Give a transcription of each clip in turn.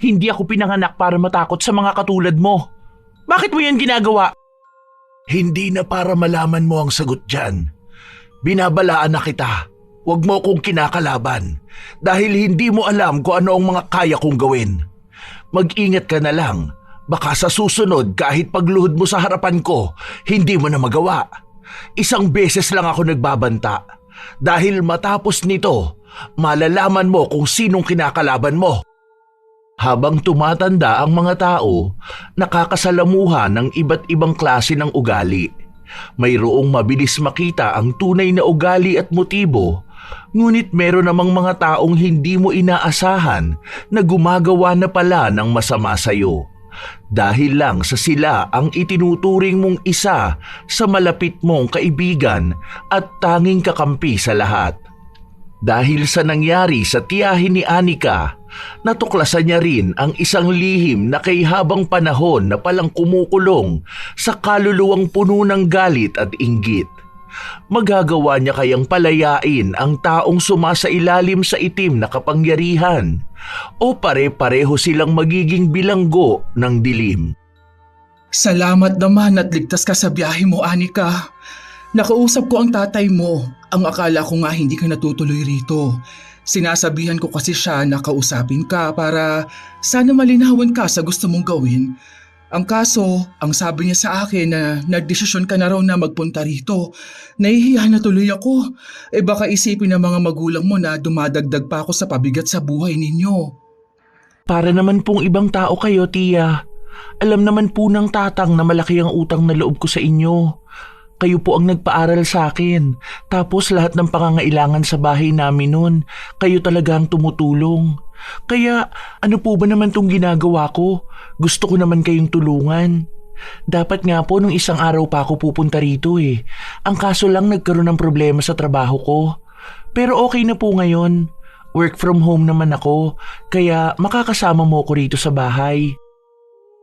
Hindi ako pinanganak para matakot sa mga katulad mo. Bakit mo yan ginagawa? Hindi na para malaman mo ang sagot dyan. Binabalaan na kita. Huwag mo akong kinakalaban dahil hindi mo alam kung ano ang mga kaya kong gawin. Mag-ingat ka na lang. Baka sa susunod kahit pagluhod mo sa harapan ko, hindi mo na magawa. Isang beses lang ako nagbabanta. Dahil matapos nito, malalaman mo kung sinong kinakalaban mo. Habang tumatanda ang mga tao, nakakasalamuha ng iba't ibang klase ng ugali. Mayroong mabilis makita ang tunay na ugali at motibo, ngunit meron namang mga taong hindi mo inaasahan na gumagawa na pala ng masama sa'yo. Dahil lang sa sila ang itinuturing mong isa sa malapit mong kaibigan at tanging kakampi sa lahat. Dahil sa nangyari sa tiyahin ni Anika, natuklasan niya rin ang isang lihim na kay habang panahon na palang kumukulong sa kaluluwang puno ng galit at inggit. Magagawa niya kayang palayain ang taong sumasailalim sa itim na kapangyarihan o pare-pareho silang magiging bilanggo ng dilim. Salamat naman at ligtas ka sa biyahe mo, Anika. Nakausap ko ang tatay mo. Ang akala ko nga hindi ka natutuloy rito. Sinasabihan ko kasi siya na kausapin ka para sana malinawan ka sa gusto mong gawin. Ang kaso, ang sabi niya sa akin na nagdesisyon ka na raw na magpunta rito. Nahihiya na tuloy ako. Baka isipin ng mga magulang mo na dumadagdag pa ako sa pabigat sa buhay ninyo. Para naman pong ibang tao kayo, tiya. Alam naman po ng tatang na malaki ang utang na loob ko sa inyo. Kayo po ang nagpaaral sa akin. Tapos lahat ng pangangailangan sa bahay namin nun, kayo talaga ang tumutulong. Kaya ano po ba naman tong ginagawa ko? Gusto ko naman kayong tulungan. Dapat nga po nung isang araw pa ako pupunta rito eh. Ang kaso lang nagkaroon ng problema sa trabaho ko. Pero okay na po ngayon. Work from home naman ako. Kaya makakasama mo ko rito sa bahay.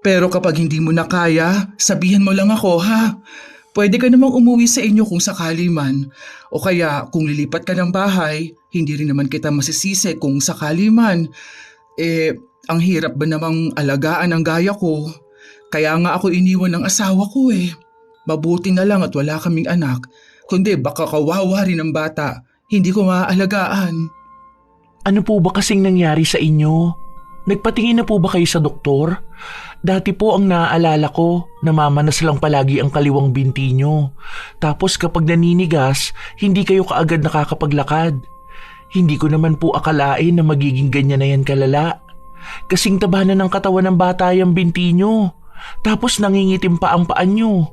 Pero kapag hindi mo na kaya, sabihan mo lang ako ha. Pwede ka namang umuwi sa inyo kung sakali man. O kaya kung lilipat ka ng bahay, hindi rin naman kita masisisi kung sakali man. Ang hirap ba namang alagaan ang gaya ko? Kaya nga ako iniwan ng asawa ko eh. Mabuti na lang at wala kaming anak. Kundi baka kawawa rin ang bata. Hindi ko maaalagaan. Ano po ba kasing nangyari sa inyo? Nagpatingin na po ba kayo sa doktor? Dati po ang naaalala ko, namamanas lang palagi ang kaliwang binti nyo. Tapos kapag naninigas, hindi kayo kaagad nakakapaglakad. Hindi ko naman po akalain na magiging ganyan na yan kalala. Kasing taba na ng katawan ng bata yung binti nyo. Tapos nangingitim pa ang paan nyo.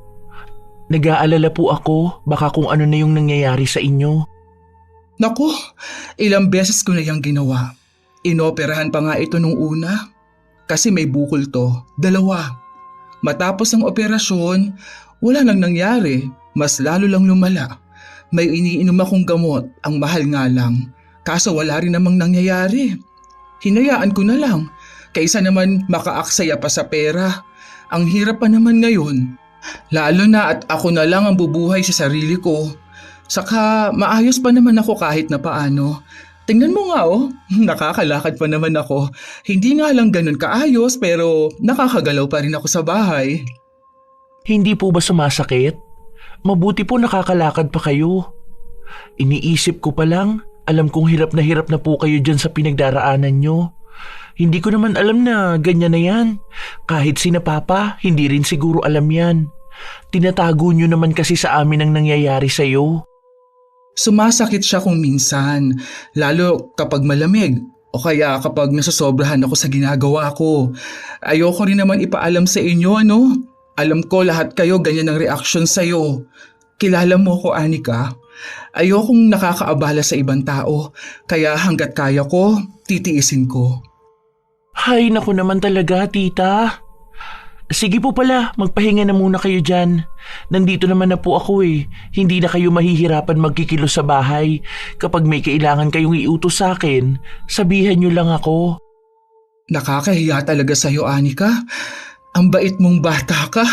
Nag-aalala po ako, baka kung ano na yung nangyayari sa inyo. Naku, ilang beses ko na yung ginawa. Inoperahan pa nga ito nung una. Kasi may bukol to, 2. Matapos ang operasyon, wala nang nangyari, mas lalo lang lumala. May iniinom akong gamot, ang mahal nga lang. Kaso wala rin namang nangyayari. Hinayaan ko na lang, kaysa naman makaaksaya pa sa pera. Ang hirap pa naman ngayon. Lalo na at ako na lang ang bubuhay sa sarili ko. Saka maayos pa naman ako kahit na paano. Tingnan mo nga nakakalakad pa naman ako. Hindi nga lang ganun kaayos pero nakakagalaw pa rin ako sa bahay. Hindi po ba sumasakit? Mabuti po nakakalakad pa kayo. Iniisip ko pa lang, alam kong hirap na po kayo dyan sa pinagdaraanan nyo. Hindi ko naman alam na ganyan na yan. Kahit sina Papa, hindi rin siguro alam yan. Tinatago nyo naman kasi sa amin ang nangyayari sa'yo. Sumasakit siya kung minsan, lalo kapag malamig o kaya kapag nasasobrahan ako sa ginagawa ko. Ayoko rin naman ipaalam sa inyo Alam ko lahat kayo ganyan ang reaksyon sa'yo. Kilala mo ko, Anika. Ayokong nakakaabala sa ibang tao, kaya hanggat kaya ko, titiisin ko. Hay, naku naman talaga, tita. Sige po pala, magpahinga na muna kayo dyan. Nandito naman na po ako eh. Hindi na kayo mahihirapan magkikilos sa bahay. Kapag may kailangan kayong iutos sa akin, sabihan niyo lang ako. Nakakahiya talaga sa'yo, Anika. Ang bait mong bata ka.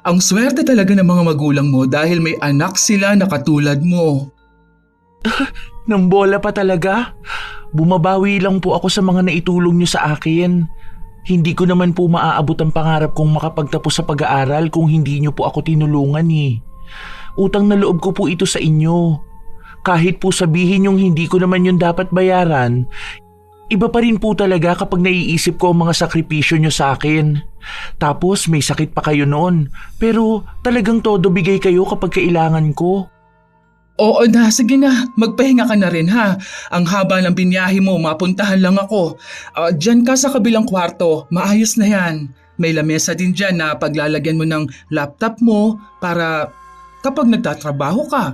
Ang swerte talaga ng mga magulang mo dahil may anak sila na katulad mo. Nang bola pa talaga. Bumabawi lang po ako sa mga naitulong niyo sa akin. Hindi ko naman po maaabot ang pangarap kong makapagtapos sa pag-aaral kung hindi niyo po ako tinulungan eh. Utang na loob ko po ito sa inyo. Kahit po sabihin yung hindi ko naman yun dapat bayaran, iba pa rin po talaga kapag naiisip ko ang mga sakripisyo nyo sa akin. Tapos may sakit pa kayo noon, pero talagang todo bigay kayo kapag kailangan ko. Oo na, sige na. Magpahinga ka na rin ha. Ang haba ng binyahe mo, mapuntahan lang ako. Diyan ka sa kabilang kwarto, maayos na yan. May lamesa din dyan na paglalagyan mo ng laptop mo para kapag nagtatrabaho ka.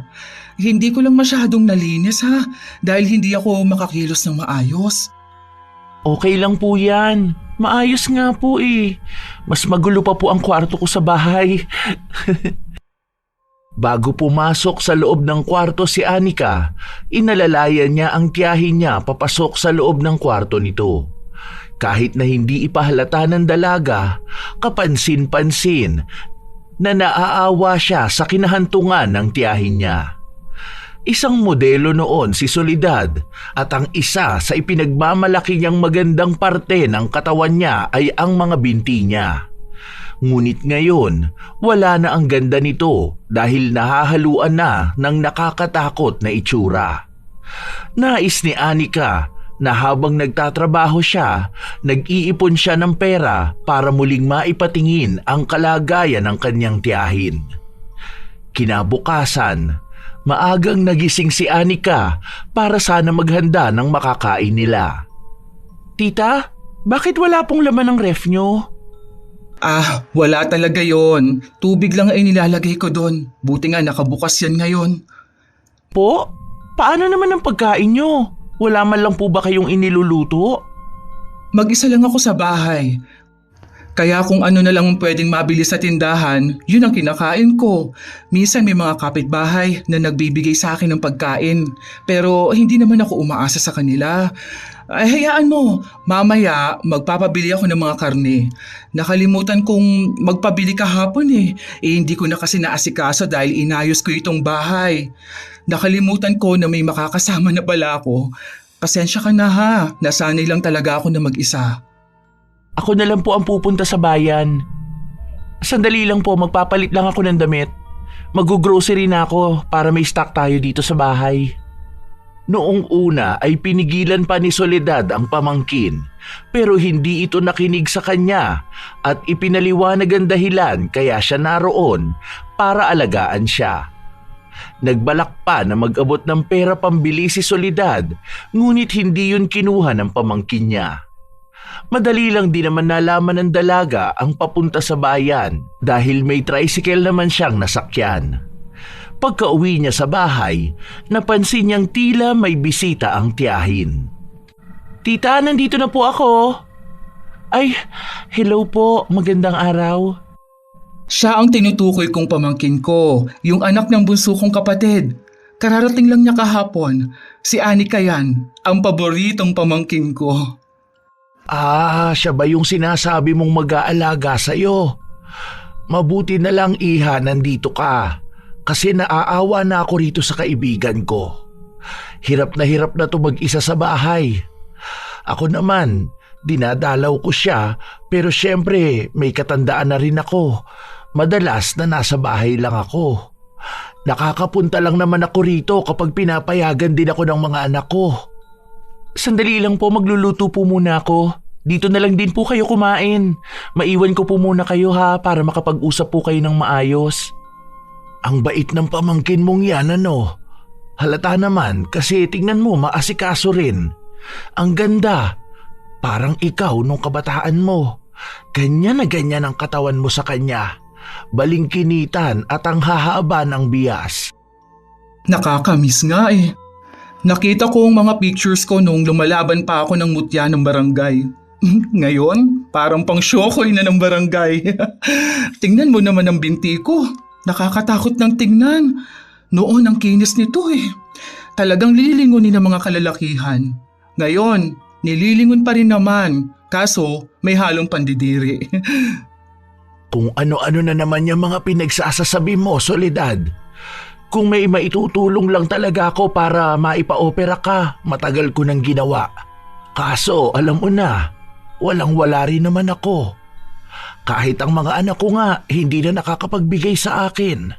Hindi ko lang masyadong nalinis ha, dahil hindi ako makakilos ng maayos. Okay lang po yan. Maayos nga po eh. Mas magulo pa po ang kwarto ko sa bahay. Bago pumasok sa loob ng kwarto si Anika, inalalayan niya ang tiyahin niya papasok sa loob ng kwarto nito. Kahit na hindi ipahalata ng dalaga, kapansin-pansin na naaawa siya sa kinahantungan ng tiyahin niya. Isang modelo noon si Soledad at ang isa sa ipinagmamalaki niyang magandang parte ng katawan niya ay ang mga binti niya. Ngunit ngayon, wala na ang ganda nito dahil nahahaluan na ng nakakatakot na itsura. Nais ni Anika na habang nagtatrabaho siya, nag-iipon siya ng pera para muling maipatingin ang kalagayan ng kanyang tiyahin. Kinabukasan, maagang nagising si Anika para sana maghanda ng makakain nila. Tita, bakit wala pong laman ng ref nyo? Wala talaga yon. Tubig lang ay nilalagay ko doon. Buti nga nakabukas yan ngayon. Po? Paano naman ang pagkain nyo? Wala man lang po ba kayong iniluluto? Mag-isa lang ako sa bahay. Kaya kung ano na lang ang pwedeng mabili sa tindahan, yun ang kinakain ko. Minsan may mga kapitbahay na nagbibigay sa akin ng pagkain. Pero hindi naman ako umaasa sa kanila. Ay, hayaan mo, mamaya magpapabili ako ng mga karne. Nakalimutan kong magpabili kahapon eh. Hindi ko na kasi naasikaso dahil inayos ko itong bahay. Nakalimutan ko na may makakasama na pala ako. Pasensya ka na ha, nasanay lang talaga ako na mag-isa. Ako na lang po ang pupunta sa bayan. Sandali lang po, magpapalit lang ako ng damit. Mag-grocery na ako para may stock tayo dito sa bahay. Noong una ay pinigilan pa ni Soledad ang pamangkin, pero hindi ito nakinig sa kanya at ipinaliwanag ang dahilan kaya siya naroon para alagaan siya. Nagbalak pa na mag-abot ng pera pambili si Soledad, ngunit hindi yun kinuha ng pamangkin niya. Madali lang din naman nalaman ng dalaga ang papunta sa bayan dahil may tricycle naman siyang nasakyan. Pagka-uwi niya sa bahay, napansin niyang tila may bisita ang tiyahin. Tita, nandito na po ako. Ay, hello po, magandang araw. Siya ang tinutukoy kong pamangkin ko, yung anak ng bunso kong kapatid. Kararating lang niya kahapon. Si Anika yan, ang paboritong pamangkin ko. Siya ba yung sinasabi mong mag-aalaga sa'yo? Mabuti na lang iha, nandito ka. Kasi naaawa na ako rito sa kaibigan ko. Hirap na to mag-isa sa bahay. Ako naman, dinadalaw ko siya pero syempre may katandaan na rin ako. Madalas na nasa bahay lang ako. Nakakapunta lang naman ako rito kapag pinapayagan din ako ng mga anak ko. Sandali lang po, magluluto po muna ako. Dito na lang din po kayo kumain. Maiwan ko po muna kayo ha para makapag-usap po kayo ng maayos. Ang bait ng pamangkin mong yan, ano? Halata naman kasi tingnan mo maasikaso rin. Ang ganda, parang ikaw nung kabataan mo. Ganyan na ganyan ang katawan mo sa kanya. Balingkinitan at ang hahaba ng bias. Nakakamiss nga eh. Nakita ko ang mga pictures ko nung lumalaban pa ako ng mutya ng barangay. Ngayon, parang pang syokoy na ng barangay. Tingnan mo naman ang binti ko. Nakakatakot ng tingnan. Noon ang kinis nito eh. Talagang lililingunin ng mga kalalakihan. Ngayon, nililingon pa rin naman. Kaso, may halong pandidiri. Kung ano-ano na naman yung mga pinagsasasabi mo, Soledad. Kung may maitutulong lang talaga ako para maipa-opera ka, matagal ko nang ginawa. Kaso, alam mo na, walang-wala rin naman ako. Kahit ang mga anak ko nga hindi na nakakapagbigay sa akin.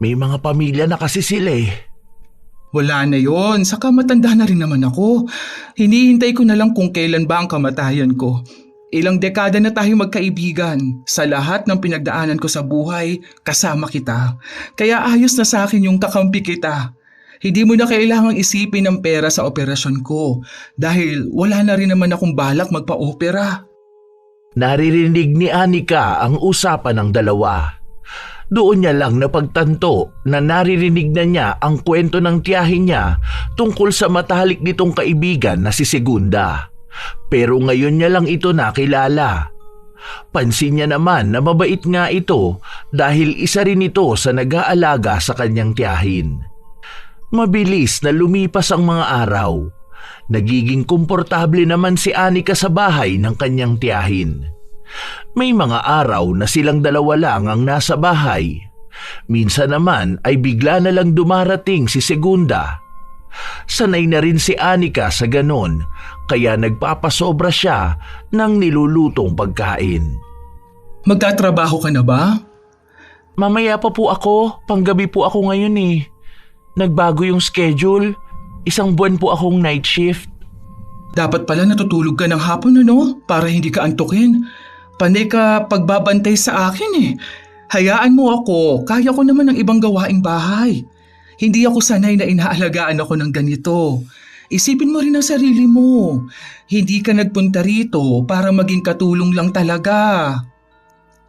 May mga pamilya na kasi sila eh. Wala na yon, saka matanda na rin naman ako. Hinihintay ko na lang kung kailan ba ang kamatayan ko. Ilang dekada na tayo magkaibigan. Sa lahat ng pinagdaanan ko sa buhay, kasama kita. Kaya ayos na sa akin yung kakampi kita. Hindi mo na kailangang isipin ang pera sa operasyon ko dahil wala na rin naman akong balak magpa-opera. Naririnig ni Anika ang usapan ng dalawa. Doon niya lang napagtanto na naririnig na niya ang kwento ng tiyahin niya tungkol sa matalik nitong kaibigan na si Segunda. Pero ngayon niya lang ito nakilala. Pansin niya naman na mabait nga ito dahil isa rin ito sa nag-aalaga sa kanyang tiyahin. Mabilis na lumipas ang mga araw. Nagiging komportable naman si Anika sa bahay ng kanyang tiyahin. May mga araw na silang dalawa lang ang nasa bahay. Minsan naman ay bigla na lang dumarating si Segunda. Sanay na rin si Anika sa ganon, kaya nagpapasobra siya ng nilulutong pagkain. Magtatrabaho ka na ba? Mamaya pa po ako, panggabi po ako ngayon eh. Nagbago yung schedule, 1 buwan po akong night shift. Dapat pala natutulog ka ng hapon para hindi ka antukin. Panay ka pagbabantay sa akin eh. Hayaan mo ako, kaya ko naman ng ibang gawaing bahay. Hindi ako sanay na inaalagaan ako ng ganito. Isipin mo rin ang sarili mo. Hindi ka nagpunta rito para maging katulong lang talaga.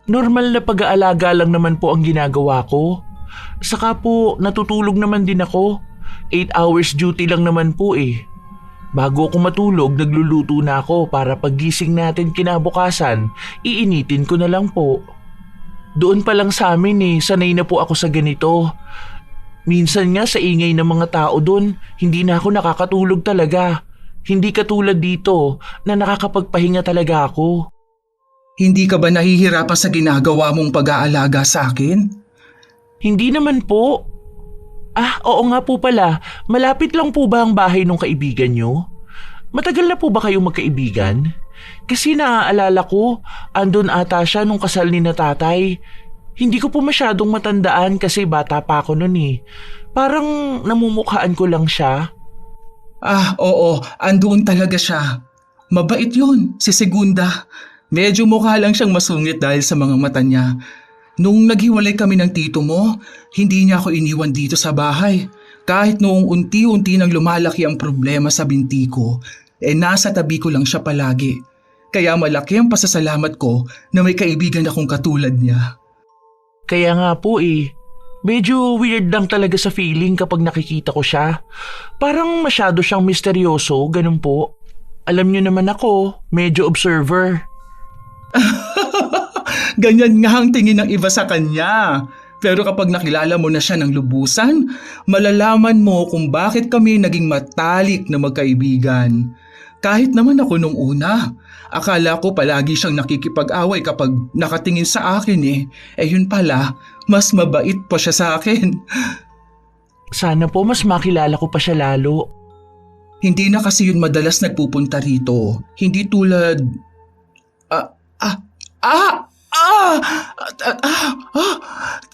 Normal na pag-aalaga lang naman po ang ginagawa ko. Saka po natutulog naman din ako. 8 hours duty lang naman po eh. Bago ako matulog, nagluluto na ako para paggising natin kinabukasan, iinitin ko na lang po. Doon pa lang sa amin eh, sanay na po ako sa ganito. Minsan nga sa ingay ng mga tao doon, hindi na ako nakakatulog talaga. Hindi katulad dito na nakakapagpahinga talaga ako. Hindi ka ba nahihirapan sa ginagawa mong pag-aalaga sa akin? Hindi naman po. Oo nga po pala, malapit lang po ba ang bahay ng kaibigan nyo? Matagal na po ba kayong magkaibigan? Kasi naaalala ko, andun ata siya nung kasal ni na tatay. Hindi ko po masyadong matandaan kasi bata pa ako nun eh. Parang namumukhaan ko lang siya. Oo, andun talaga siya. Mabait yun, si Segunda. Medyo mukha lang siyang masungit dahil sa mga mata niya. Nung naghiwalay kami ng tito mo, hindi niya ako iniwan dito sa bahay. Kahit noong unti-unti nang lumalaki ang problema sa binti ko, nasa tabi ko lang siya palagi. Kaya malaki ang pasasalamat ko na may kaibigan akong katulad niya. Kaya nga po eh, medyo weird lang talaga sa feeling kapag nakikita ko siya. Parang masyado siyang misteryoso, ganun po. Alam niyo naman ako, medyo observer. Ganyan nga ang tingin ng iba sa kanya. Pero kapag nakilala mo na siya ng lubusan, malalaman mo kung bakit kami naging matalik na magkaibigan. Kahit naman ako nung una, akala ko palagi siyang nakikipag-away kapag nakatingin sa akin eh. Yun pala, mas mabait pa siya sa akin. Sana po mas makilala ko pa siya lalo. Hindi na kasi yun madalas nagpupunta rito. Hindi tulad...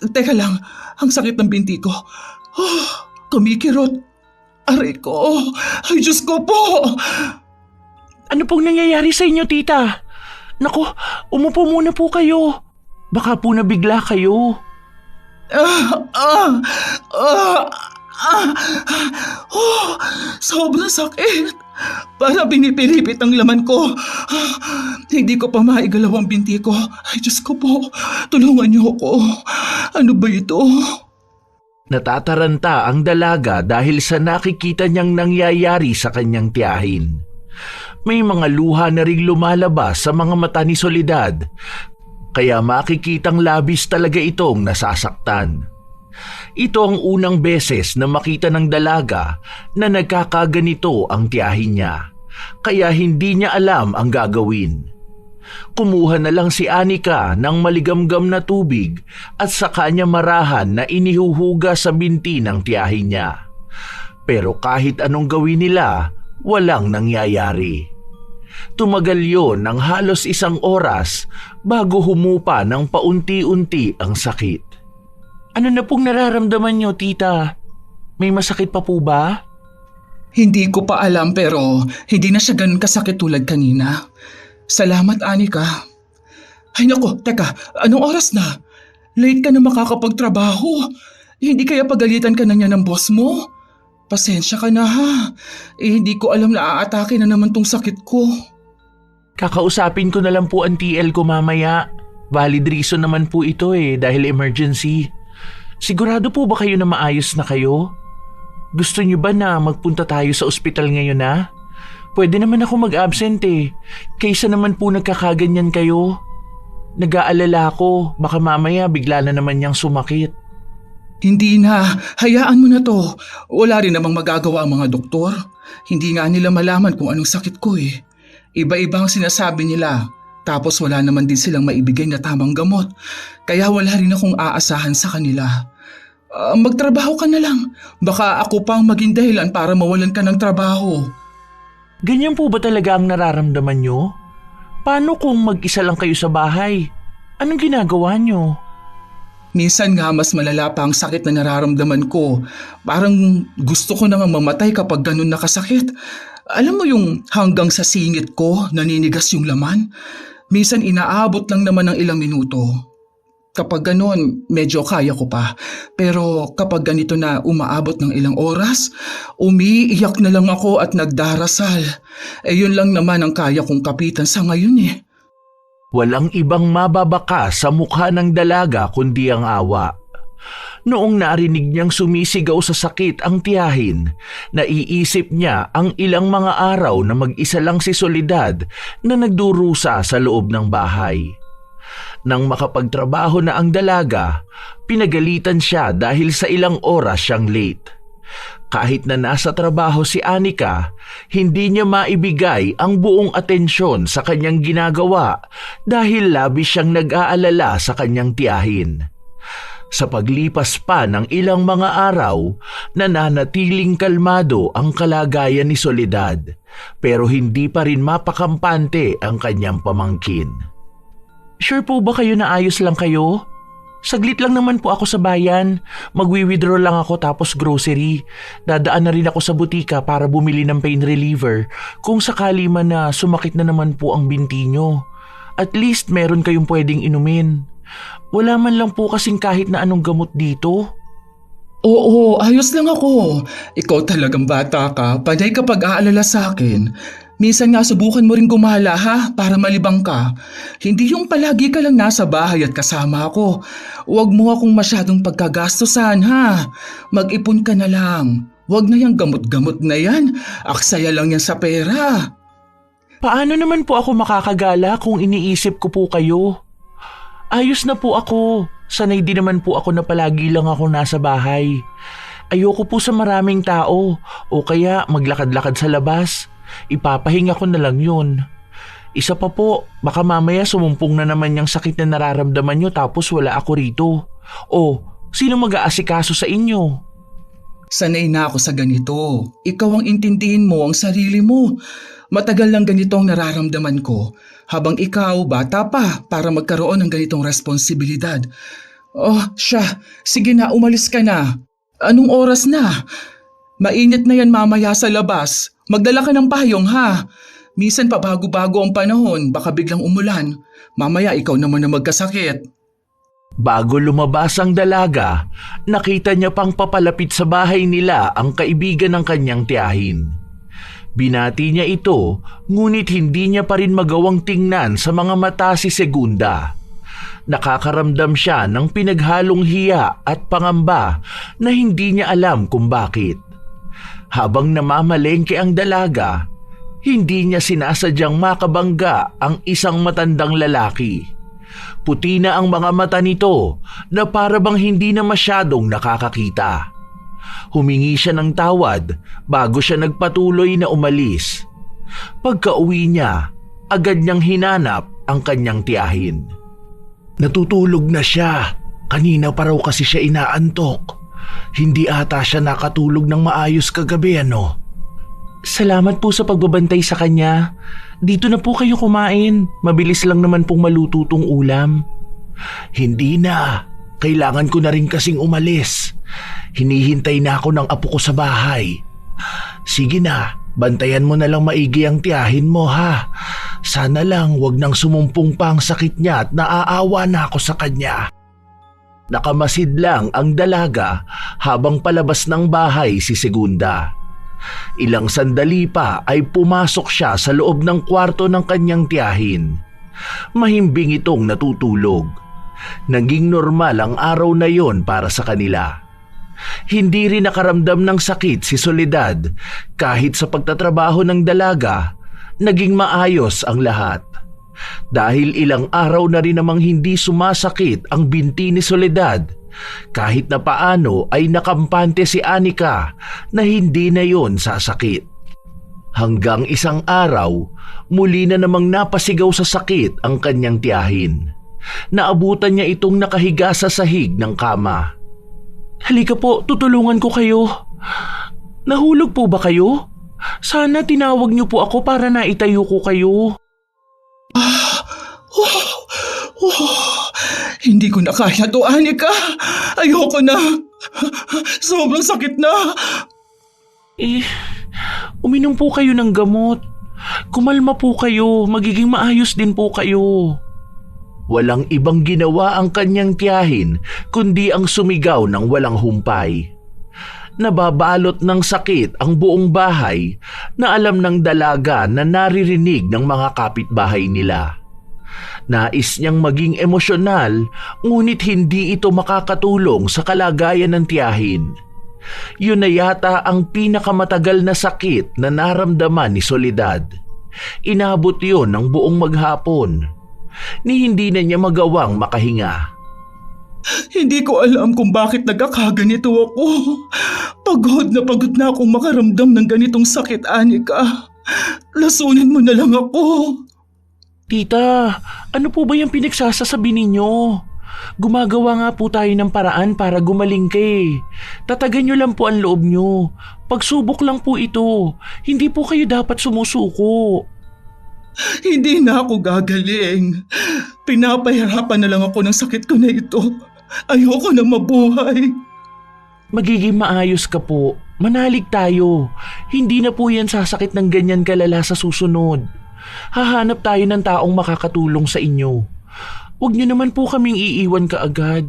Teka lang, ang sakit ng binti ko. Kumikirot. Aray ko. Ay, Diyos ko po. Ano pong nangyayari sa inyo, tita? Naku, umupo muna po kayo. Baka po nabigla kayo. Sobrang sakit. Para pinipilipit ang laman ko. Hindi ko pa maigalaw ang binti ko. Ay, Diyos ko po. Tulungan niyo ako. Ano ba ito? Natataranta ang dalaga dahil sa nakikita niyang nangyayari sa kanyang tiyahin. May mga luha na ring lumalabas sa mga mata ni Soledad, kaya makikitang labis talaga itong nasasaktan. Ito ang unang beses na makita ng dalaga na nagkakaganito ang tiyahin niya, kaya hindi niya alam ang gagawin. Kumuha na lang si Anika ng maligamgam na tubig at saka niya marahan na inihuhuga sa binti ng tiyahin niya. Pero kahit anong gawin nila, walang nangyayari. Tumagal yon ng halos 1 oras bago humupa ng paunti-unti ang sakit. Ano na pong nararamdaman niyo, tita? May masakit pa po ba? Hindi ko pa alam pero hindi na siya ganun kasakit tulad kanina. Salamat, Anika. Ay nako, teka, anong oras na? Late ka na makakapagtrabaho. Hindi kaya pagalitan ka na niya ng boss mo? Pasensya ka na ha. Hindi ko alam na aatake na naman tong sakit ko. Kakausapin ko na lang po ang TL ko mamaya. Valid reason naman po ito dahil emergency. Sigurado po ba kayo na maayos na kayo? Gusto niyo ba na magpunta tayo sa ospital ngayon na? Pwede naman ako mag-absent kaysa naman po nagkakaganyan kayo. Nag-aalala ako, baka mamaya bigla na naman niyang sumakit. Hindi na, hayaan mo na to. Wala rin namang magagawa ang mga doktor. Hindi nga nila malaman kung anong sakit ko Iba-iba ang sinasabi nila. Tapos wala naman din silang maibigay na tamang gamot. Kaya wala rin akong aasahan sa kanila. Magtrabaho ka na lang. Baka ako pang maging dahilan para mawalan ka ng trabaho. Ganyan po ba talaga ang nararamdaman nyo? Paano kung mag-isa lang kayo sa bahay? Anong ginagawa nyo? Minsan nga mas malala pa ang sakit na nararamdaman ko. Parang gusto ko nang mamatay kapag ganun nakasakit. Alam mo yung hanggang sa singit ko naninigas yung laman? Minsan inaabot lang naman ng ilang minuto. Kapag ganun, medyo kaya ko pa. Pero kapag ganito na umaabot ng ilang oras, umiiyak na lang ako at nagdarasal. Yun lang naman ang kaya kong kapitan sa ngayon Walang ibang mababaka sa mukha ng dalaga kundi ang awa. Noong narinig niyang sumisigaw sa sakit ang tiyahin, naiisip niya ang ilang mga araw na mag-isa lang si Soledad na nagdurusa sa loob ng bahay. Nang makapagtrabaho na ang dalaga, pinagalitan siya dahil sa ilang oras siyang late. Kahit na nasa trabaho si Anika, hindi niya maibigay ang buong atensyon sa kanyang ginagawa dahil labis siyang nag-aalala sa kanyang tiyahin. Sa paglipas pa ng ilang mga araw, nananatiling kalmado ang kalagayan ni Soledad, pero hindi pa rin mapakampante ang kanyang pamangkin. Sure po ba kayo na ayos lang kayo? Saglit lang naman po ako sa bayan. Magwi-withdraw lang ako tapos grocery. Dadaan na rin ako sa butika para bumili ng pain reliever kung sakali man na sumakit na naman po ang binti nyo. At least meron kayong pwedeng inumin. Wala man lang po kasing kahit na anong gamot dito. Oo, ayos lang ako. Ikaw talagang bata ka, panay ka pag-aalala sa akin. Minsan nga subukan mo rin gumala ha, para malibang ka. Hindi yung palagi ka lang nasa bahay at kasama ako. Huwag mo akong masyadong pagkagastusan ha. Mag-ipon ka na lang. Huwag na yung gamot-gamot na yan. Aksaya lang yan sa pera. Paano naman po ako makakagala kung iniisip ko po kayo? Ayos na po ako. Sanay din naman po ako na palagi lang ako nasa bahay. Ayoko po sa maraming tao o kaya maglakad-lakad sa labas. Ipapahinga ko na lang yun. Isa pa po, baka mamaya sumumpong na naman yung sakit na nararamdaman nyo tapos wala ako rito. O, sino mag-aasikaso sa inyo? Sanay na ako sa ganito. Ikaw ang intindihin mo ang sarili mo. Matagal lang ganito ang nararamdaman ko. Habang ikaw, bata pa para magkaroon ng ganitong responsibilidad. Oh, siya. Sige na, umalis ka na. Anong oras na? Mainit na yan mamaya sa labas. Magdala ka ng payong ha. Minsan pa bago-bago ang panahon, baka biglang umulan. Mamaya ikaw naman na magkasakit. Bago lumabas ang dalaga, nakita niya pang papalapit sa bahay nila ang kaibigan ng kanyang tiyahin. Binati niya ito, ngunit hindi niya pa rin magawang tingnan sa mga mata si Segunda. Nakakaramdam siya ng pinaghalong hiya at pangamba na hindi niya alam kung bakit. Habang namamalengke ang dalaga, hindi niya sinasadyang makabangga ang isang matandang lalaki. Puti na ang mga mata nito na para bang hindi na masyadong nakakakita. Humingi siya ng tawad bago siya nagpatuloy na umalis. Pagka-uwi niya, agad niyang hinanap ang kanyang tiyahin. Natutulog na siya. Kanina pa raw kasi siya inaantok. Hindi ata siya nakatulog ng maayos kagabi, ano? Salamat po sa pagbabantay sa kanya. Dito na po kayo kumain. Mabilis lang naman pong maluto tong ulam. Hindi na. Kailangan ko na rin kasing umalis. Hinihintay na ako ng apo ko sa bahay. Sige na, bantayan mo na lang maigi ang tiyahin mo ha. Sana lang wag nang sumumpong pa ang sakit niya at naaawa na ako sa kanya. Nakamasid lang ang dalaga habang palabas ng bahay si Segunda. Ilang sandali pa ay pumasok siya sa loob ng kwarto ng kanyang tiyahin. Mahimbing itong natutulog. Naging normal ang araw na yon para sa kanila. Hindi rin nakaramdam ng sakit si Soledad kahit sa pagtatrabaho ng dalaga, naging maayos ang lahat. Dahil ilang araw na rin namang hindi sumasakit ang binti ni Soledad, kahit na paano ay nakampante si Anika na hindi na yon sasakit. Hanggang isang araw, muli na namang napasigaw sa sakit ang kanyang tiyahin. Naabutan niya itong nakahiga sa sahig ng kama. Halika po, tutulungan ko kayo. Nahulog po ba kayo? Sana tinawag niyo po ako para naitayo ko kayo. Hindi ko na kaya to, Anika. Ayoko na. Sobrang sakit na. Uminom po kayo ng gamot. Kumalma po kayo, magiging maayos din po kayo. Walang ibang ginawa ang kanyang tiyahin kundi ang sumigaw ng walang humpay. Nababalot ng sakit ang buong bahay na alam ng dalaga na naririnig ng mga kapitbahay nila. Nais niyang maging emosyonal ngunit hindi ito makakatulong sa kalagayan ng tiyahin. Yun na yata ang pinakamatagal na sakit na naramdaman ni Soledad. Inabot yun ng buong maghapon. Ni hindi na niya magawang makahinga. Hindi ko alam kung bakit nagkakaganito ako. Pagod na akong makaramdam ng ganitong sakit, Anika. Lasunin mo na lang ako. Tita, ano po ba yung pinagsasasabi ninyo? Gumagawa nga po tayo ng paraan para gumaling ka eh. Tatagan nyo lang po ang loob nyo. Pagsubok lang po ito. Hindi po kayo dapat sumusuko. Hindi na ako gagaling. Pinapahirapan na lang ako ng sakit ko na ito. Ayoko na mabuhay. Magiging maayos ka po. Manalig tayo. Hindi na po yan sasakit ng ganyan kalala sa susunod. Hahanap tayo ng taong makakatulong sa inyo. Huwag niyo naman po kaming iiwan kaagad.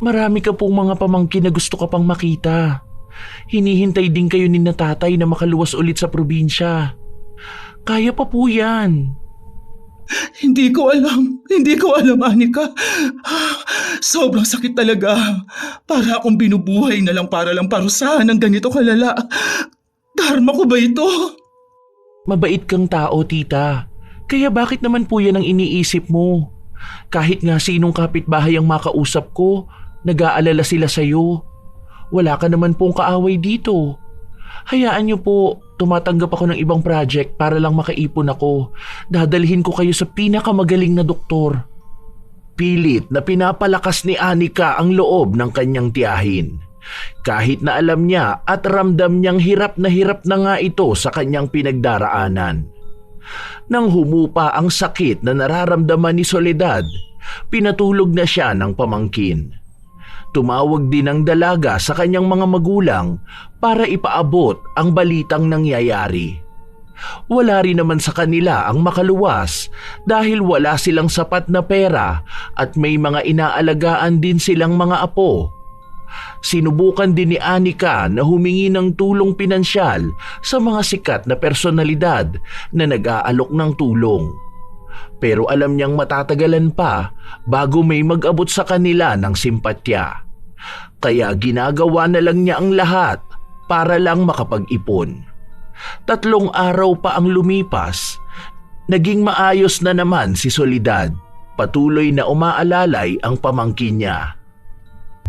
Marami ka pong mga pamangkin na gusto ka pang makita. Hinihintay din kayo ni na tatay na makaluwas ulit sa probinsya. Kaya pa po yan. Hindi ko alam, Anika. Sobrang sakit talaga. Para akong binubuhay na lang para lang parusahan ng ganito kalala. Dharma ko ba ito? Mabait kang tao, tita. Kaya bakit naman po yan ang iniisip mo? Kahit nga sinong kapitbahay ang makausap ko, nag-aalala sila sa'yo. Wala ka naman pong kaaway dito. Hayaan niyo po, tumatanggap ako ng ibang project para lang makaipon ako. Dadalhin ko kayo sa pinakamagaling na doktor. Pilit na pinapalakas ni Anika ang loob ng kanyang tiyahin. Kahit na alam niya at ramdam niyang hirap na nga ito sa kanyang pinagdaraanan. Nang humupa ang sakit na nararamdaman ni Soledad, pinatulog na siya ng pamangkin. Tumawag din ang dalaga sa kanyang mga magulang para ipaabot ang balitang nangyayari. Wala rin naman sa kanila ang makaluwas dahil wala silang sapat na pera at may mga inaalagaan din silang mga apo. Sinubukan din ni Anika na humingi ng tulong pinansyal sa mga sikat na personalidad na nag-aalok ng tulong. Pero alam niyang matatagalan pa bago may mag-abot sa kanila ng simpatya. Kaya ginagawa na lang niya ang lahat para lang makapag-ipon. 3 araw pa ang lumipas, naging maayos na naman si Soledad. Patuloy na umaalalay ang pamangkin niya.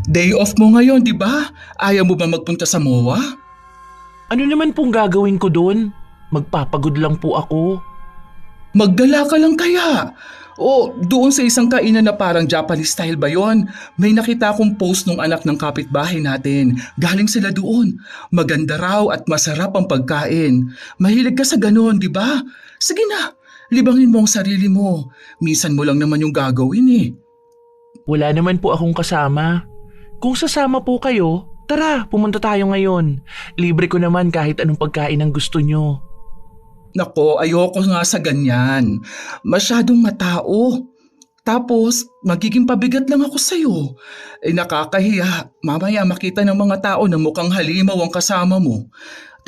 Day off mo ngayon, di ba? Ayaw mo ba magpunta sa MOA? Ano naman pong gagawin ko doon? Magpapagod lang po ako. Magdala ka lang kaya. O doon sa isang kainan na parang Japanese style ba yon? May nakita akong post ng anak ng kapitbahay natin. Galing sila doon. Maganda raw at masarap ang pagkain. Mahilig ka sa ganoon, di ba? Sige na, libangin mo ang sarili mo. Minsan mo lang naman yung gagawin eh. Wala naman po akong kasama. Kung sasama po kayo, tara, pumunta tayo ngayon. Libre ko naman kahit anong pagkain ang gusto nyo. Nako, ayoko nga sa ganyan. Masyadong matao. Tapos, magiging pabigat lang ako sa'yo. Nakakahiya. Mamaya makita ng mga tao na mukhang halimaw ang kasama mo.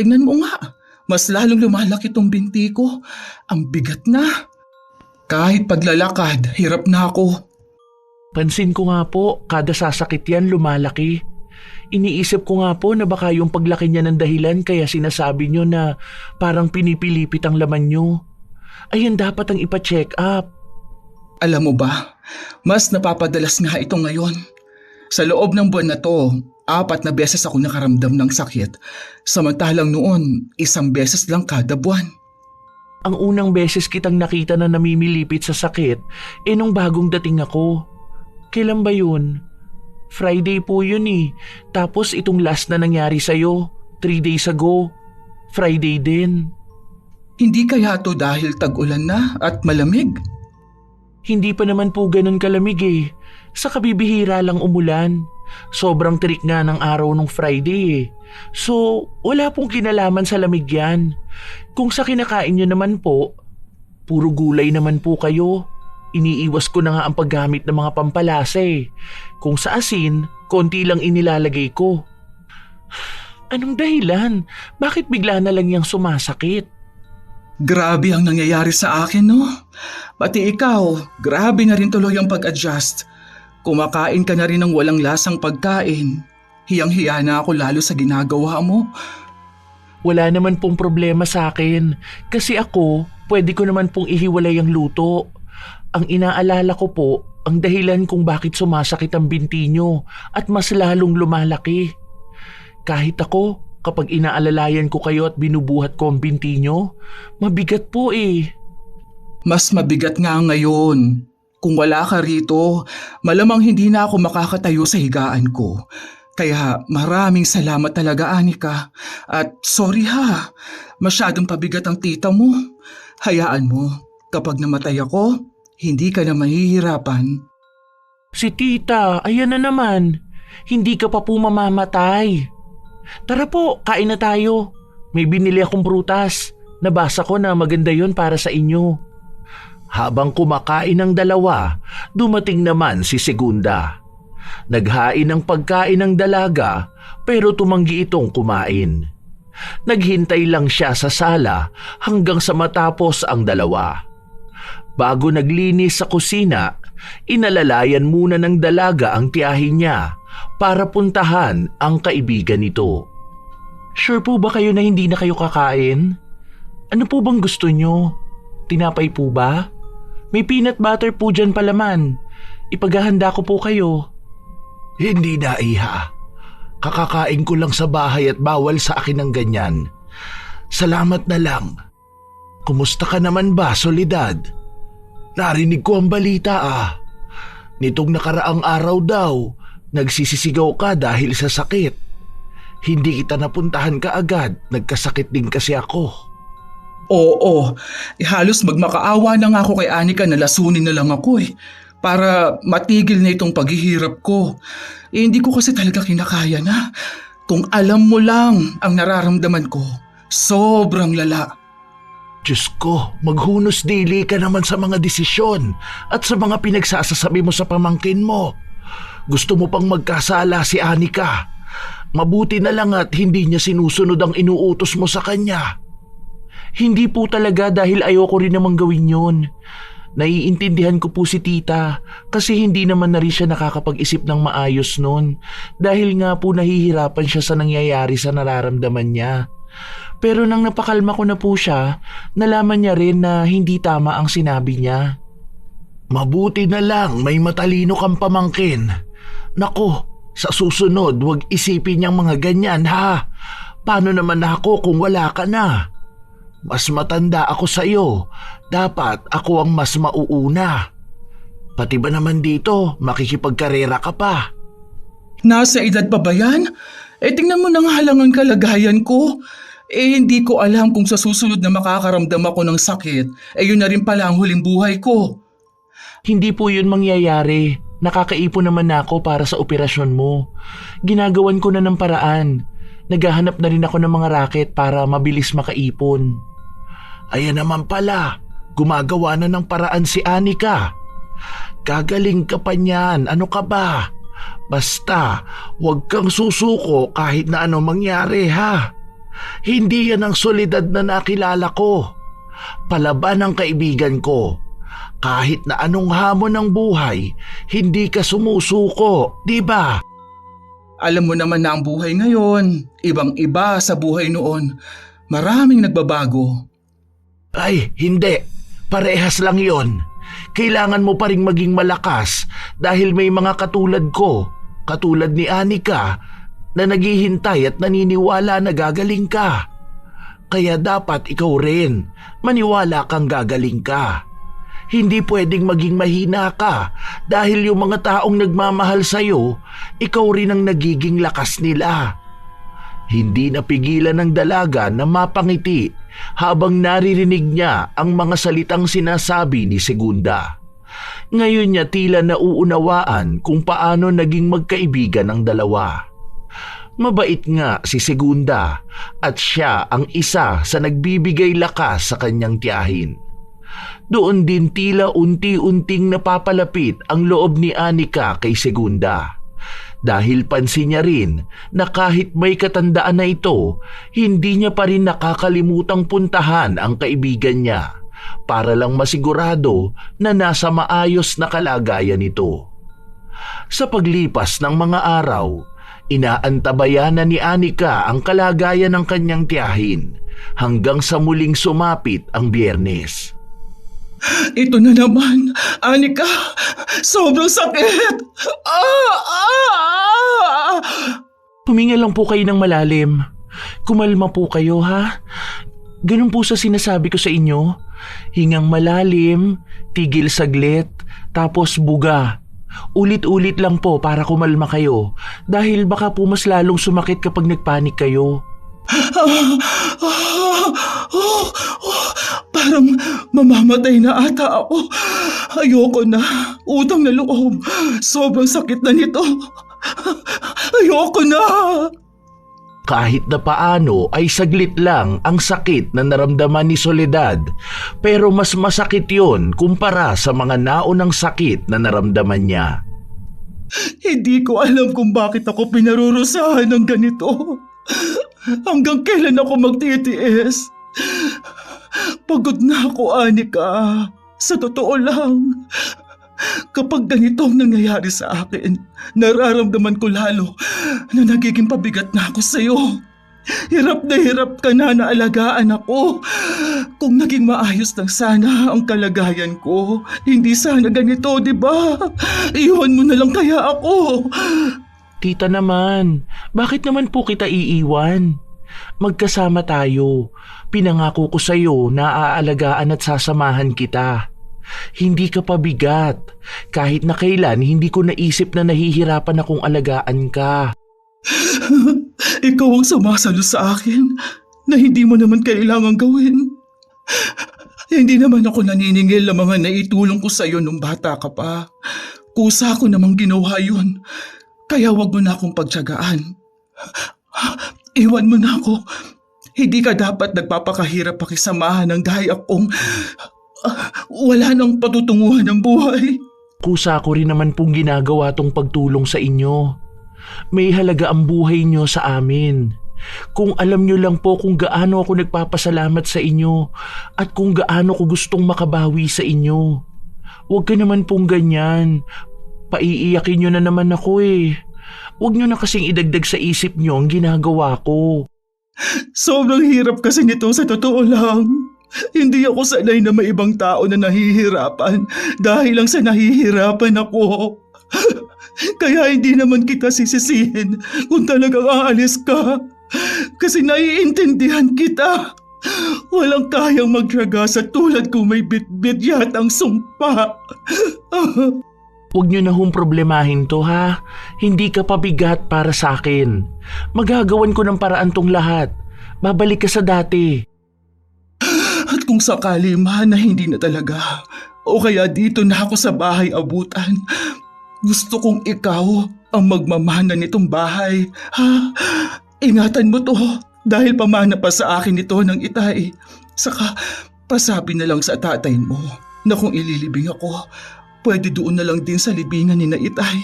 Tingnan mo nga, mas lalong lumalaki tong binti ko. Ang bigat na. Kahit paglalakad, hirap na ako. Pansin ko nga po, kada sasakit yan lumalaki. Iniisip ko nga po na baka yung paglaki niya ng dahilan kaya sinasabi nyo na parang pinipilipit ang laman nyo. Ayun dapat ang ipa-check up. Alam mo ba, mas napapadalas nga ito ngayon. Sa loob ng buwan na to, 4 na beses ako nakaramdam ng sakit. Samantalang noon, 1 beses lang kada buwan. Ang unang beses kitang nakita na namimilipit sa sakit, nung bagong dating ako. Kailan ba yun? Friday po yun eh. Tapos itong last na nangyari sa'yo, 3 days ago. Friday din. Hindi kaya to dahil tag-ulan na at malamig? Hindi pa naman po ganun kalamig eh. Sa kabibihira lang umulan. Sobrang tirik nga ng araw nung Friday eh. So, wala pong kinalaman sa lamig yan. Kung sa kinakain nyo naman po, puro gulay naman po kayo. Iniiwas ko na nga ang paggamit ng mga pampalasa eh. Kung sa asin, konti lang inilalagay ko. Anong dahilan? Bakit bigla na lang yang sumasakit? Grabe ang nangyayari sa akin, no? Pati ikaw, grabe na rin tuloy ang pag-adjust. Kumakain ka na rin ng walang lasang pagkain. Hiyang-hiya na ako lalo sa ginagawa mo. Wala naman pong problema sa akin. Kasi ako, pwede ko naman pong ihiwalay ang luto. Ang inaalala ko po, ang dahilan kung bakit sumasakit ang binti nyo at mas lalong lumalaki. Kahit ako, kapag inaalalayan ko kayo at binubuhat ko ang binti nyo, mabigat po eh. Mas mabigat nga ngayon. Kung wala ka rito, malamang hindi na ako makakatayo sa higaan ko. Kaya maraming salamat talaga, Anika. At sorry ha, masyadong pabigat ang tita mo. Hayaan mo, kapag namatay ako, hindi ka na mahihirapan. Si tita, ayan na naman. Hindi ka pa po mamamatay. Tara po, kain na tayo. May binili akong prutas. Nabasa ko na maganda yon para sa inyo. Habang kumakain ng dalawa, dumating naman si Segunda. Naghain ng pagkain ng dalaga pero tumanggi itong kumain. Naghintay lang siya sa sala hanggang sa matapos ang dalawa. Bago naglinis sa kusina, inalalayan muna ng dalaga ang tiyahin niya para puntahan ang kaibigan nito. Sure po ba kayo na hindi na kayo kakain? Ano po bang gusto nyo? Tinapay po ba? May peanut butter po dyan palaman. Ipaghahanda ko po kayo. Hindi na, iha. Kakakain ko lang sa bahay at bawal sa akin ng ganyan. Salamat na lang. Kumusta ka naman ba, Soledad? Narinig ko ang balita Nitong nakaraang araw daw, nagsisisigaw ka dahil sa sakit. Hindi kita napuntahan kaagad, nagkasakit din kasi ako. Oo, halos magmakaawa na nga ako kay Anika na lasunin na lang ako para matigil na itong paghihirap ko. Hindi ko kasi talaga kinakaya na. Kung alam mo lang ang nararamdaman ko, sobrang lala. Diyos ko, maghunos dili ka naman sa mga desisyon at sa mga pinagsasasabi mo sa pamangkin mo. Gusto mo pang magkasala si Anika. Mabuti na lang at hindi niya sinusunod ang inuutos mo sa kanya. Hindi po talaga dahil ayoko rin namang gawin yun. Naiintindihan ko po si tita kasi hindi naman na rin siya nakakapag-isip ng maayos nun dahil nga po nahihirapan siya sa nangyayari sa nararamdaman niya. Pero nang napakalma ko na po siya, nalaman niya rin na hindi tama ang sinabi niya. Mabuti na lang may matalino kang pamangkin. Nako, sa susunod huwag isipin niyang mga ganyan ha. Paano naman ako kung wala ka na? Mas matanda ako sa iyo. Dapat ako ang mas mauuna. Pati ba naman dito, makikipagkarera ka pa? Nasa edad pa ba yan? Tingnan mo na nga lang ang kalagayan ko. Hindi ko alam kung sa susunod na makakaramdam ako ng sakit, yun na rin pala ang huling buhay ko. Hindi po yun mangyayari. Nakakaipon naman ako para sa operasyon mo. Ginagawan ko na ng paraan. Naghahanap na rin ako ng mga raket para mabilis makaipon. Ayan naman pala, gumagawa na ng paraan si Anika. Gagaling ka pa niyan, ano ka ba? Basta, huwag kang susuko kahit na ano mangyari ha. Hindi yan ang solidad na nakilala ko. Palaban ng kaibigan ko. Kahit na anong hamon ng buhay, hindi ka sumusuko, di ba? Alam mo naman na ang buhay ngayon, ibang-iba sa buhay noon. Maraming nagbabago. Ay, hindi. Parehas lang yon. Kailangan mo pa ring maging malakas dahil may mga katulad ko, katulad ni Anika, na naghihintay at naniniwala na gagaling ka. Kaya dapat ikaw rin, maniwala kang gagaling ka. Hindi pwedeng maging mahina ka dahil yung mga taong nagmamahal sa'yo, ikaw rin ang nagiging lakas nila. Hindi napigilan ng dalaga na mapangiti habang naririnig niya ang mga salitang sinasabi ni Segunda. Ngayon niya tila nauunawaan kung paano naging magkaibigan ang dalawa. Mabait nga si Segunda at siya ang isa sa nagbibigay lakas sa kanyang tiyahin. Doon din tila unti-unting napapalapit ang loob ni Anika kay Segunda. Dahil pansin niya rin na kahit may katandaan na ito, hindi niya pa rin nakakalimutang puntahan ang kaibigan niya para lang masigurado na nasa maayos na kalagayan ito. Sa paglipas ng mga araw, inaantabayan na ni Anika ang kalagayan ng kanyang tiyahin hanggang sa muling sumapit ang Biyernes. Ito na naman, Anika! Sobrang sakit! Huminga lang po kayo ng malalim. Kumalma po kayo ha. Ganun po sa sinasabi ko sa inyo. Hingang malalim, tigil saglit, tapos buga. Ulit-ulit lang po para kumalma kayo dahil baka po mas lalong sumakit kapag nagpanik kayo. Parang mamamatay na ata ako. Ayoko na. Utang na loob. Sobrang sakit na nito. Ayoko na. Kahit na paano ay saglit lang ang sakit na naramdaman ni Soledad, pero mas masakit yon kumpara sa mga naunang sakit na naramdaman niya. Hindi ko alam kung bakit ako pinarurusahan ng ganito. Hanggang kailan ako magtitiis? Pagod na ako, Anika. Sa totoo lang, kapag ganito ang nangyayari sa akin, nararamdaman ko lalo na nagiging pabigat na ako sa'yo. Hirap na hirap ka na alagaan ako. Kung naging maayos lang sana ang kalagayan ko, hindi sana ganito, di ba? Iwan mo na lang kaya ako. Tita naman, bakit naman po kita iiwan? Magkasama tayo. Pinangako ko sa'yo na aalagaan at sasamahan kita. Hindi ka pabigat. Kahit na kailan hindi ko naisip na nahihirapan akong alagaan ka. Ikaw ang sumasalo sa akin na hindi mo naman kailangang gawin. Hindi naman ako naniningil ng mga naitulong ko sa'yo nung bata ka pa. Kusa ko namang ginawa yun. Kaya wag mo na akong pagtiyagaan. Iwan mo na ako. Hindi ka dapat nagpapakahirap pakisamahan ng gaya kong wala nang patutunguhan ng buhay. Kusa ko rin naman pong ginagawa tong pagtulong sa inyo. May halaga ang buhay nyo sa amin. Kung alam nyo lang po kung gaano ako nagpapasalamat sa inyo at kung gaano ko gustong makabawi sa inyo. Huwag ka naman pong ganyan. Paiiyakin nyo na naman ako eh. Huwag nyo na kasing idagdag sa isip nyo ang ginagawa ko. Sobrang hirap kasi nito sa totoo lang. Hindi ako sanay na may ibang tao na nahihirapan dahil lang sa nahihirapan ako. Kaya hindi naman kita sisisihin kung talagang aalis ka. Kasi naiintindihan kita. Walang kayang magtraga sa tulad kung may bit-bit yatang sumpa. Huwag nyo na hong problemahin to ha. Hindi ka pabigat para sa akin. Magagawan ko ng paraan tong lahat. babalik ka sa dati. At kung sakali man na hindi na talaga, o kaya dito na ako sa bahay abutan, gusto kong ikaw ang magmamana nitong bahay. Ha? Ingatan mo to dahil pamana pa sa akin ito ng itay. Saka pasabi na lang sa tatay mo na kung ililibing ako, pwede doon na lang din sa libingan ni na itay.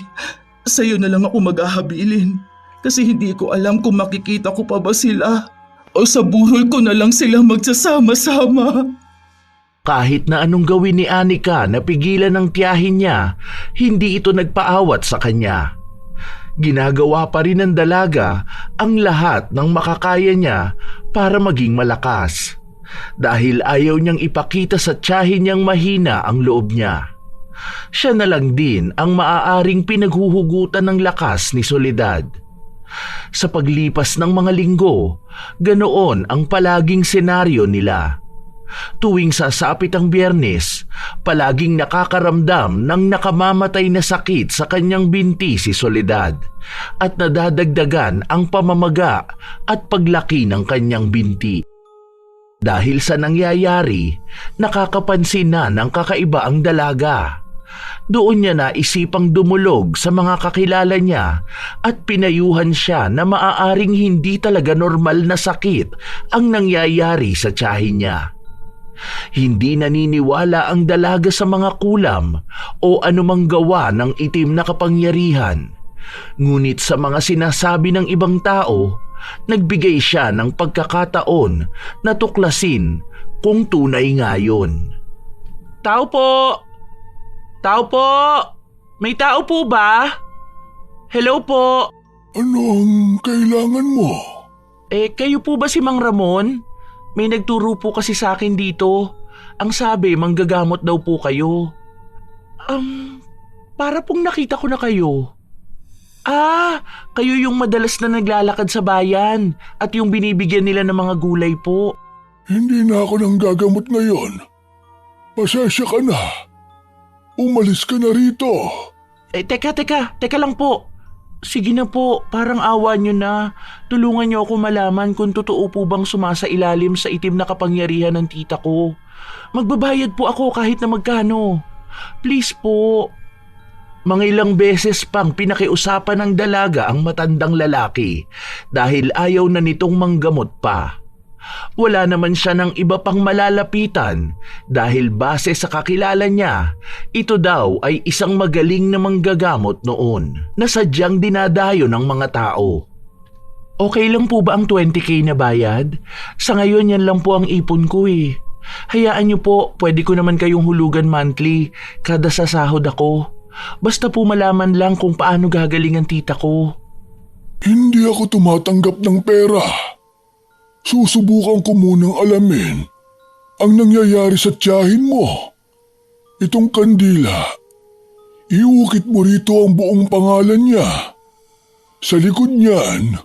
Sa'yo na lang ako maghahabilin kasi hindi ko alam kung makikita ko pa ba sila o sa burol ko na lang sila magsasama-sama. Kahit na anong gawin ni Anika na pigilan ng tiyahin niya, hindi ito nagpaawat sa kanya. Ginagawa pa rin ng dalaga ang lahat ng makakaya niya para maging malakas. Dahil ayaw niyang ipakita sa tiyahin niyang mahina ang loob niya. Siya na lang din ang maaaring pinaghuhugutan ng lakas ni Soledad. Sa paglipas ng mga linggo, ganoon ang palaging senaryo nila. Tuwing sasapit ang Biyernes, palaging nakakaramdam ng nakamamatay na sakit sa kanyang binti si Soledad at nadadagdagan ang pamamaga at paglaki ng kanyang binti. Dahil sa nangyayari, nakakapansin na ng kakaiba ang dalaga. Doon niya naisipang dumulog sa mga kakilala niya at pinayuhan siya na maaaring hindi talaga normal na sakit ang nangyayari sa tiyahin niya. Hindi naniniwala ang dalaga sa mga kulam o anumang gawa ng itim na kapangyarihan. Ngunit sa mga sinasabi ng ibang tao, nagbigay siya ng pagkakataon na tuklasin kung tunay nga yun. Tao po! Tao po! May tao po ba? Hello po! Anong kailangan mo? Kayo po ba si Mang Ramon? May nagturo po kasi sa akin dito. Ang sabi, manggagamot daw po kayo. Para pong nakita ko na kayo. Kayo yung madalas na naglalakad sa bayan at yung binibigyan nila ng mga gulay po. Hindi na ako nang gagamot ngayon. Pasensya ka na. Umalis ka na rito. Teka lang po. Sige na po, parang awa nyo na. Tulungan nyo ako malaman kung totoo po bang sumasailalim sa itim na kapangyarihan ng tita ko. Magbabayad po ako kahit na magkano. Please po. Mga ilang beses pang pinakiusapan ng dalaga ang matandang lalaki dahil ayaw na nitong manggamot pa. Wala naman siya ng iba pang malalapitan dahil base sa kakilala niya, ito daw ay isang magaling na manggagamot noon na sadyang dinadayo ng mga tao. Okay lang po ba ang 20,000 na bayad? Sa ngayon yan lang po ang ipon ko eh. Hayaan niyo po, pwede ko naman kayong hulugan monthly kada sasahod ako. Basta po malaman lang kung paano gagaling ang tita ko. Hindi ako tumatanggap ng pera. Susubukan ko munang alamin ang nangyayari sa tiyahin mo. Itong kandila, iukit mo rito ang buong pangalan niya. Sa likod niyan,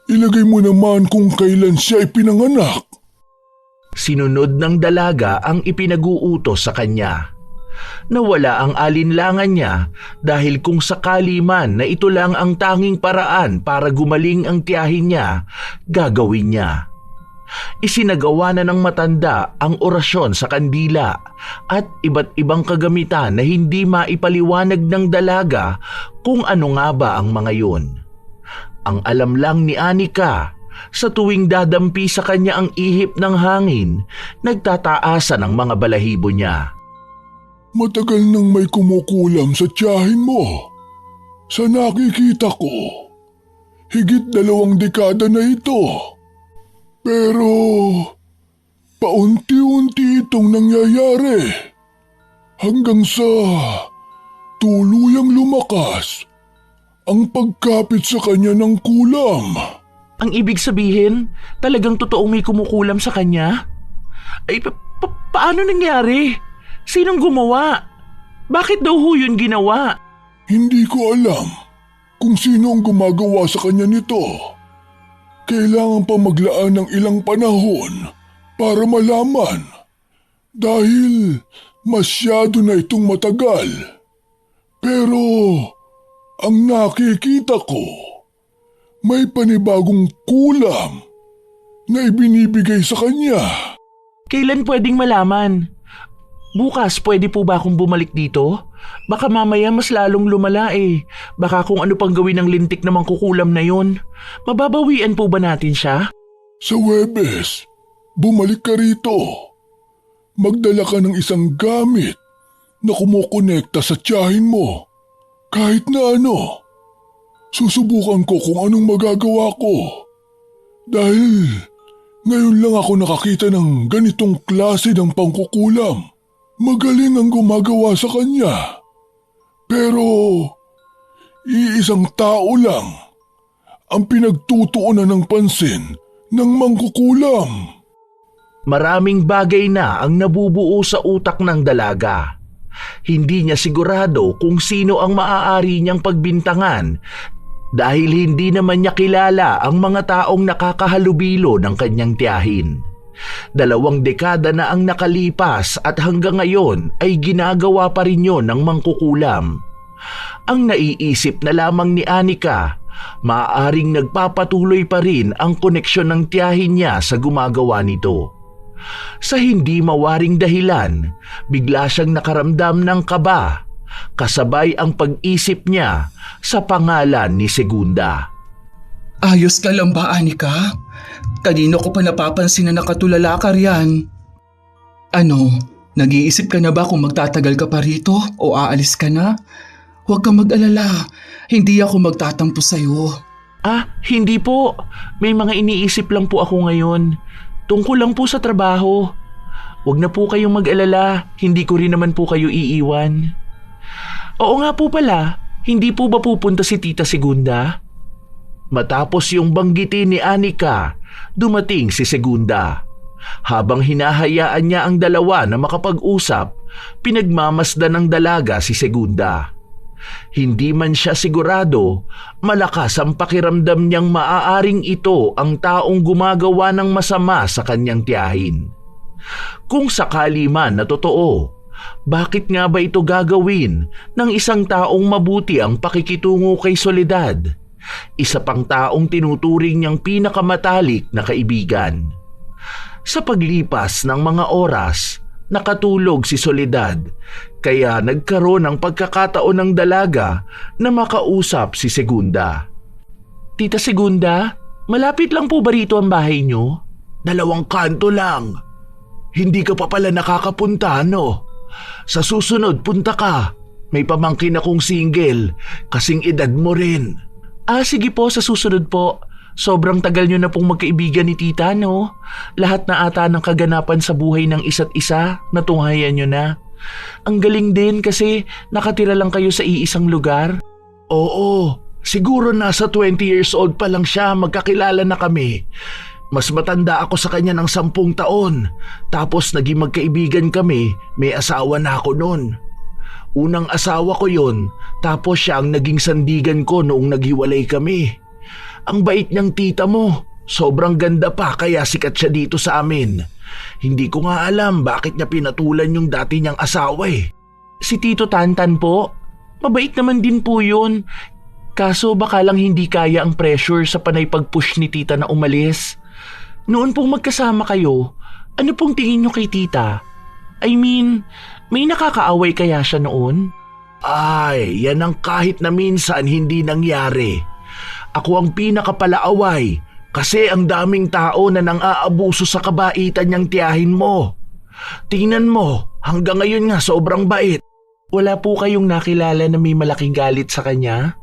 ilagay mo naman kung kailan siya ipinanganak. Sinunod ng dalaga ang ipinag-uutos sa kanya. Nawala ang alinlangan niya dahil kung sakali man na ito lang ang tanging paraan para gumaling ang tiyahin niya, gagawin niya. Isinagawa na ng matanda ang orasyon sa kandila at iba't ibang kagamitan na hindi maipaliwanag ng dalaga kung ano nga ba ang mga yun. Ang alam lang ni Anika, sa tuwing dadampi sa kanya ang ihip ng hangin, nagtataasan ang mga balahibo niya. Matagal nang may kumukulam sa tiyahin mo. Sa nakikita ko, higit 2 dekada na ito. Pero paunti-unti itong nangyayari hanggang sa tuluyang lumakas ang pagkapit sa kanya ng kulam. Ang ibig sabihin, talagang totoong may kumukulam sa kanya? Ay, paano nangyari? Sinong gumawa? Bakit daw ho yun ginawa? Hindi ko alam kung sino ang gumagawa sa kanya nito. Kailangan pa maglaan ng ilang panahon para malaman dahil masyado na itong matagal. Pero ang nakikita ko, may panibagong kulam na ibinibigay sa kanya. Kailan pwedeng malaman? Bukas pwede po ba akong bumalik dito? Baka mamaya mas lalong lumala eh. Baka kung ano pang gawin ng lintik na mangkukulam na yon. Mababawian po ba natin siya? Sa Huwebes, bumalik ka rito. Magdala ka ng isang gamit na kumukonekta sa tiyahin mo. Kahit na ano. Susubukan ko kung anong magagawa ko. Dahil ngayon lang ako nakakita ng ganitong klase ng pangkukulam. Magaling ang gumagawa sa kanya. Pero iisang tao lang ang pinagtutuunan ng pansin ng mangkukulam. Maraming bagay na ang nabubuo sa utak ng dalaga. Hindi niya sigurado kung sino ang maaari niyang pagbintangan dahil hindi naman niya kilala ang mga taong nakakahalubilo ng kanyang tiyahin. 2 dekada na ang nakalipas at hanggang ngayon ay ginagawa pa rin yon ng mangkukulam. Ang naiisip na lamang ni Anika, maaaring nagpapatuloy pa rin ang koneksyon ng tiyahin niya sa gumagawa nito. Sa hindi mawaring dahilan, bigla siyang nakaramdam ng kaba, kasabay ang pag-isip niya sa pangalan ni Segunda. Ayos ka lang ba, Anika? Kanino ko pa napapansin na nakatulala ka riyan? Ano, nag-iisip ka na ba kung magtatagal ka pa rito o aalis ka na? Huwag kang mag-alala, hindi ako magtatampo sa'yo. Hindi po. May mga iniisip lang po ako ngayon. Tungkol lang po sa trabaho. Huwag na po kayong mag-alala, hindi ko rin naman po kayo iiwan. Oo nga po pala, hindi po ba pupunta si Tita Segunda? Matapos yung banggitin ni Anika, dumating si Segunda. Habang hinahayaan niya ang dalawa na makapag-usap, pinagmamasdan ng dalaga si Segunda. Hindi man siya sigurado, malakas ang pakiramdam niyang maaaring ito ang taong gumagawa ng masama sa kanyang tiyahin. Kung sakali man na totoo, bakit nga ba ito gagawin ng isang taong mabuti ang pakikitungo kay Soledad? Isa pang taong tinuturing niyang pinakamatalik na kaibigan. Sa paglipas ng mga oras, nakatulog si Soledad, kaya nagkaroon ng pagkakataon ng dalaga na makausap si Segunda. Tita Segunda, malapit lang po ba rito ang bahay niyo? 2 kanto lang. Hindi ka pa pala nakakapunta, no? Sa susunod, punta ka. May pamangkin akong single, kasing edad mo rin. Sige po, sa susunod po. Sobrang tagal niyo na pong magkaibigan ni Tita, no? Lahat na ata ng kaganapan sa buhay ng isa't isa, natunghayan niyo na. Ang galing din kasi nakatira lang kayo sa iisang lugar. Oo, siguro nasa 20 years old pa lang siya, magkakilala na kami. Mas matanda ako sa kanya ng 10 taon. Tapos naging magkaibigan kami, may asawa na ako noon. Unang asawa ko yon, tapos siya ang naging sandigan ko noong naghiwalay kami. Ang bait niyang tita mo, sobrang ganda pa kaya sikat siya dito sa amin. Hindi ko nga alam bakit niya pinatulan yung dati niyang asawa eh. Si Tito Tantan po, mabait naman din po yun. Kaso baka lang hindi kaya ang pressure sa panay pag-push ni Tita na umalis. Noon pong magkasama kayo, ano pong tingin niyo kay Tita? I mean, may nakakaaway kaya siya noon? Ay, yan ang kahit na minsan hindi nangyari. Ako ang pinakapalaaway kasi ang daming tao na nang-aabuso sa kabaitan niyang tiyahin mo. Tingnan mo, hanggang ngayon nga sobrang bait. Wala po kayong nakilala na may malaking galit sa kanya?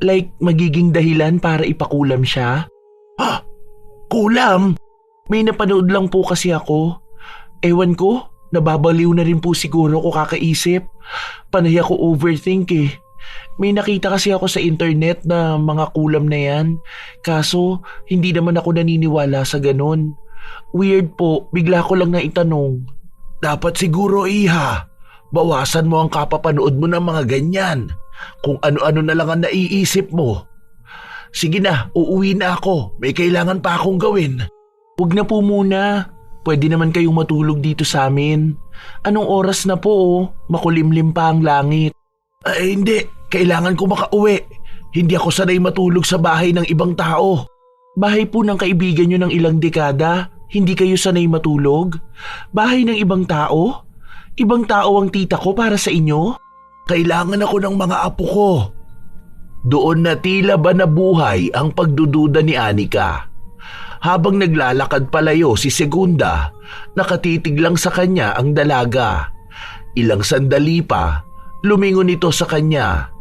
Like magiging dahilan para ipakulam siya? Kulam? May napanood lang po kasi ako. Ewan ko, nababaliw na rin po siguro ko kakaisip. Panay ako overthink eh. May nakita kasi ako sa internet na mga kulam na yan. Kaso, hindi naman ako naniniwala sa ganun. Weird po, bigla ko lang naitanong. Dapat siguro, Iha. Bawasan mo ang kapapanood mo ng mga ganyan. Kung ano-ano na lang ang naiisip mo. Sige na, uuwi na ako. May kailangan pa akong gawin. Huwag na po muna. Pwede naman kayong matulog dito sa amin. Anong oras na po? Makulimlim pa ang langit. Hindi. Kailangan ko makauwi. Hindi ako sanay matulog sa bahay ng ibang tao. Bahay po ng kaibigan nyo ng ilang dekada, hindi kayo sanay matulog? Bahay ng ibang tao? Ibang tao ang tita ko para sa inyo? Kailangan ako ng mga apo ko. Doon na tila ba nabuhay ang pagdududa ni Anika. Habang naglalakad palayo si Segunda, nakatitig lang sa kanya ang dalaga. Ilang sandali pa, lumingon ito sa kanya.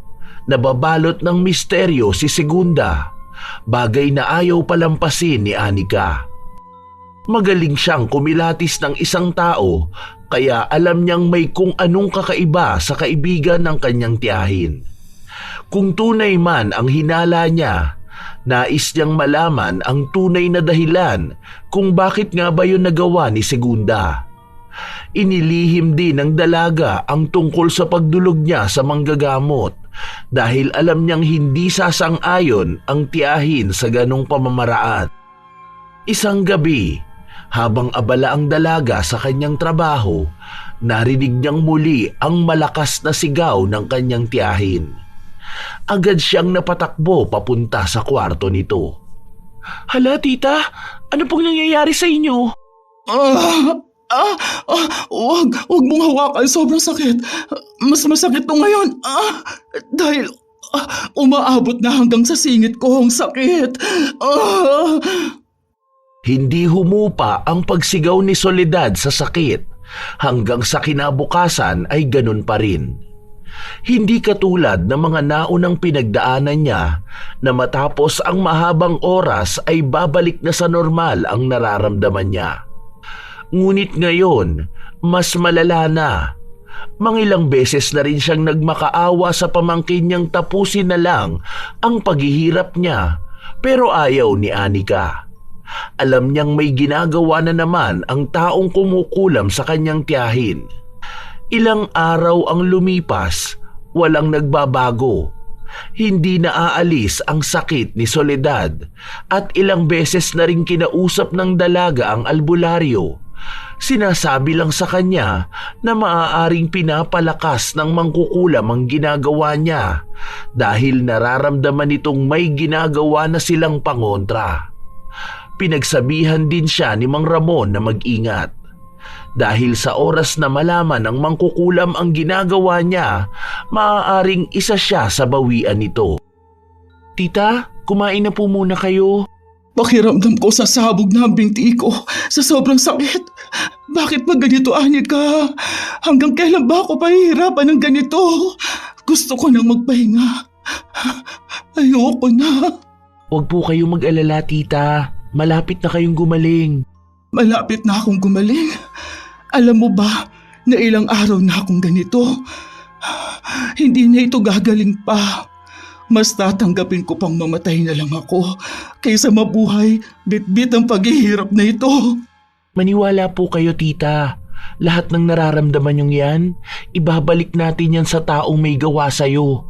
Nababalot ng misteryo si Segunda, bagay na ayaw palampasin ni Anika. Magaling siyang kumilatis ng isang tao, kaya alam niyang may kung anong kakaiba sa kaibigan ng kanyang tiyahin. Kung tunay man ang hinala niya, nais niyang malaman ang tunay na dahilan kung bakit nga ba yun nagawa ni Segunda. Inilihim din ng dalaga ang tungkol sa pagdulog niya sa manggagamot dahil alam niyang hindi sasang-ayon ang tiyahin sa ganong pamamaraan. Isang gabi, habang abala ang dalaga sa kanyang trabaho, narinig niyang muli ang malakas na sigaw ng kanyang tiyahin. Agad siyang napatakbo papunta sa kwarto nito. Hala tita, ano pong nangyayari sa inyo? Wag mong hawakan, sobrang sakit. Mas masakit to ngayon. Dahil umaabot na hanggang sa singit ko ang sakit. Hindi humupa ang pagsigaw ni Soledad sa sakit hanggang sa kinabukasan ay ganun pa rin. Hindi katulad ng mga naunang pinagdaanan niya na matapos ang mahabang oras ay babalik na sa normal ang nararamdaman niya. Ngunit ngayon, mas malala na. Mangilang beses na rin siyang nagmakaawa sa pamangkin niyang tapusin na lang ang paghihirap niya, pero ayaw ni Anika. Alam niyang may ginagawa na naman ang taong kumukulam sa kanyang tiyahin. Ilang araw ang lumipas, walang nagbabago. Hindi naaalis ang sakit ni Soledad at ilang beses na rin kinausap ng dalaga ang albularyo. Sinasabi lang sa kanya na maaaring pinapalakas ng mangkukulam ang ginagawa niya dahil nararamdaman nitong may ginagawa na silang pangontra. Pinagsabihan din siya ni Mang Ramon na mag-ingat. Dahil sa oras na malaman ng mangkukulam ang ginagawa niya, maaaring isa siya sa bawian nito. Tita, kumain na po muna kayo. Pakiramdam ko sa sabog na ang binti ko sa sobrang sakit. Bakit ba ganito, Anika? Hanggang kailan ba ako pahihirapan ng ganito? Gusto ko nang magpahinga. Ayoko na. Huwag po kayo mag-alala, tita. Malapit na kayong gumaling. Malapit na akong gumaling. Alam mo ba na ilang araw na akong ganito? Hindi na ito gagaling pa. Mas tatanggapin ko pang mamatay na lang ako kaysa mabuhay bit-bit ang paghihirap na ito. Maniwala po kayo, tita. Lahat ng nararamdaman niyong yan, ibabalik natin yan sa taong may gawa sa'yo.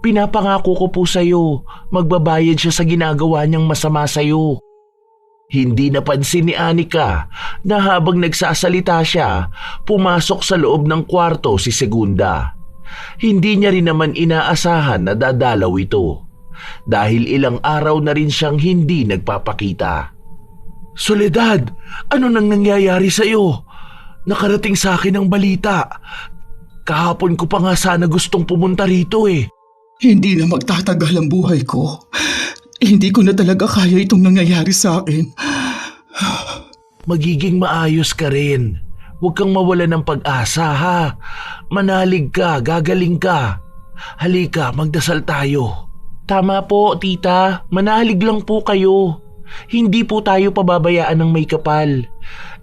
Pinapangako ko po sa'yo, magbabayad siya sa ginagawa niyang masama sa'yo. Hindi napansin ni Anika na habang nagsasalita siya, pumasok sa loob ng kwarto si Segunda. Hindi niya rin naman inaasahan na dadalaw ito dahil ilang araw na rin siyang hindi nagpapakita. Soledad, ano nang nangyayari sa iyo? Nakarating sa akin ang balita. Kahapon ko pa nga sana gustong pumunta rito eh. Hindi na magtatagal ang buhay ko. Hindi ko na talaga kaya itong nangyayari sa akin. Magiging maayos ka rin. Huwag kang mawala ng pag-asa ha. Manalig ka, gagaling ka. Halika, magdasal tayo. Tama po, tita. Manalig lang po kayo. Hindi po tayo pababayaan ng may kapal.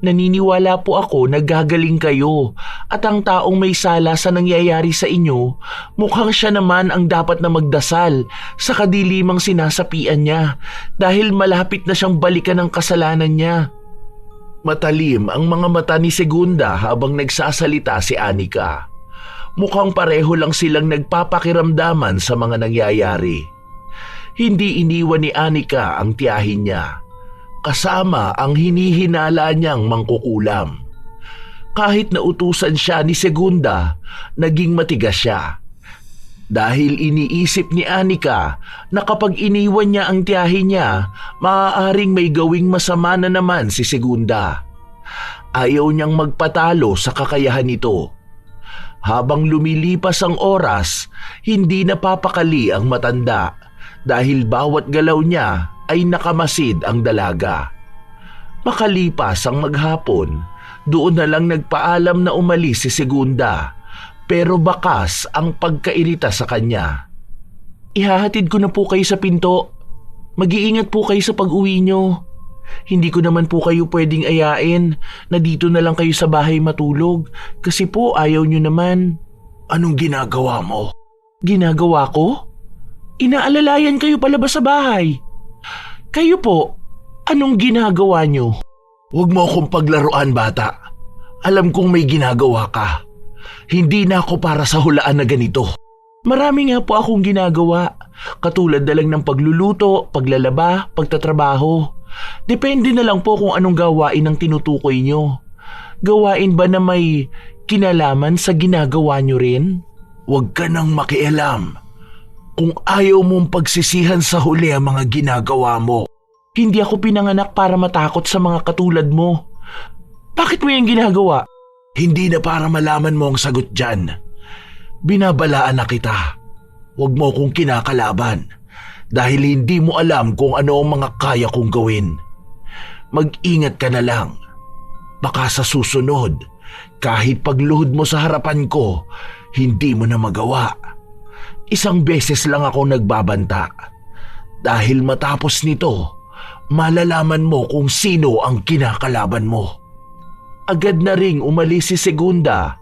Naniniwala po ako na gagaling kayo at ang taong may sala sa nangyayari sa inyo, mukhang siya naman ang dapat na magdasal sa kadilimang sinasapian niya dahil malapit na siyang balikan ng kasalanan niya. Matalim ang mga mata ni Segunda habang nagsasalita si Anika. Mukhang pareho lang silang nagpapakiramdaman sa mga nangyayari. Hindi iniwan ni Anika ang tiyahin niya, kasama ang hinihinala niyang mangkukulam. Kahit nautusan siya ni Segunda, naging matigas siya. Dahil iniisip ni Anika na kapag iniwan niya ang tiyahin niya, maaaring may gawing masama na naman si Segunda. Ayaw niyang magpatalo sa kakayahan nito. Habang lumilipas ang oras, hindi napapakali ang matanda dahil bawat galaw niya ay nakamasid ang dalaga. Makalipas ang maghapon, doon na lang nagpaalam na umalis si Segunda. Pero bakas ang pagkairita sa kanya. Ihahatid ko na po kayo sa pinto. Mag-iingat po kayo sa pag-uwi nyo. Hindi ko naman po kayo pwedeng ayain na dito na lang kayo sa bahay matulog kasi po ayaw nyo naman. Anong ginagawa mo? Ginagawa ko? Inaalalayan kayo palabas sa bahay. Kayo po, anong ginagawa nyo? Huwag mo akong paglaruan, bata. Alam kong may ginagawa ka. Hindi na ako para sa hulaan na ganito. Marami nga po akong ginagawa. Katulad na lang ng pagluluto, paglalaba, pagtatrabaho. Depende na lang po kung anong gawain ang tinutukoy nyo. Gawain ba na may kinalaman sa ginagawa nyo rin? Huwag ka nang makialam. Kung ayaw mong pagsisihan sa huli ang mga ginagawa mo. Hindi ako pinanganak para matakot sa mga katulad mo. Bakit mo yung ginagawa? Hindi na para malaman mo ang sagot dyan. Binabalaan na kita. Huwag mo kong kinakalaban dahil hindi mo alam kung ano ang mga kaya kong gawin. Mag-ingat ka na lang. Baka sa susunod, kahit pagluhod mo sa harapan ko, hindi mo na magawa. Isang beses lang ako nagbabanta. Dahil matapos nito, malalaman mo kung sino ang kinakalaban mo. Agad na ring umalis si Segunda.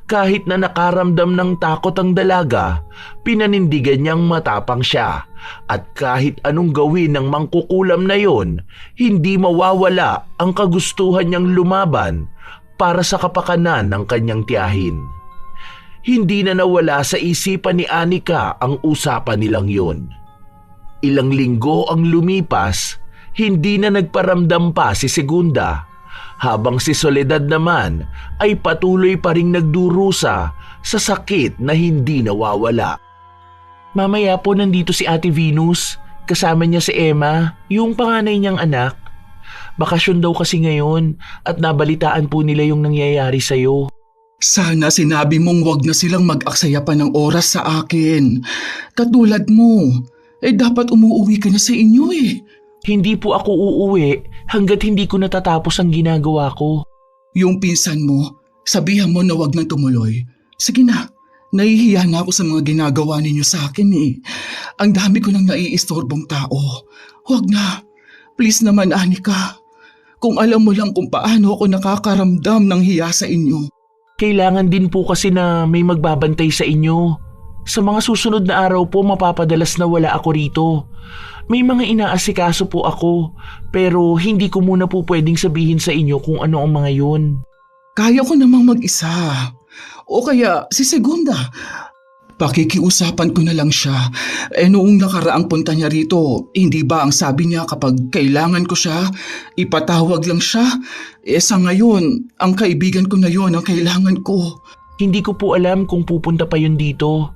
Kahit na nakaramdam ng takot ang dalaga, pinanindigan niyang matapang siya. At kahit anong gawin ng mangkukulam na yon, hindi mawawala ang kagustuhan niyang lumaban para sa kapakanan ng kanyang tiyahin. Hindi na nawala sa isipan ni Anika ang usapan nilang yon. Ilang linggo ang lumipas, hindi na nagparamdam pa si Segunda. Habang si Soledad naman ay patuloy pa ring nagdurusa sa sakit na hindi nawawala. Mamaya po nandito si Ate Venus, kasama niya si Emma, yung panganay niyang anak. Bakasyon daw kasi ngayon at nabalitaan po nila yung nangyayari sa'yo. Sana sinabi mong wag na silang mag-aksaya pa ng oras sa akin. Katulad mo, dapat umuwi ka na sa inyo eh. Hindi po ako uuwi hanggat hindi ko natatapos ang ginagawa ko. Yung pinsan mo, sabihan mo na wag nang tumuloy. Sige na, nahihiya na ako sa mga ginagawa ninyo sa akin eh. Ang dami ko nang naiistorbong tao. Huwag na, please naman Anika. Kung alam mo lang kung paano ako nakakaramdam ng hiya sa inyo. Kailangan din po kasi na may magbabantay sa inyo. Sa mga susunod na araw po mapapadalas na wala ako rito. May mga inaasikaso po ako, pero hindi ko muna po pwedeng sabihin sa inyo kung ano ang mga yun. Kaya ko namang mag-isa. O kaya si Segunda. Pakikiusapan ko na lang siya. Noong nakaraang punta niya rito, hindi ba ang sabi niya kapag kailangan ko siya, ipatawag lang siya? Sa ngayon, ang kaibigan ko na yon ang kailangan ko. Hindi ko po alam kung pupunta pa yun dito.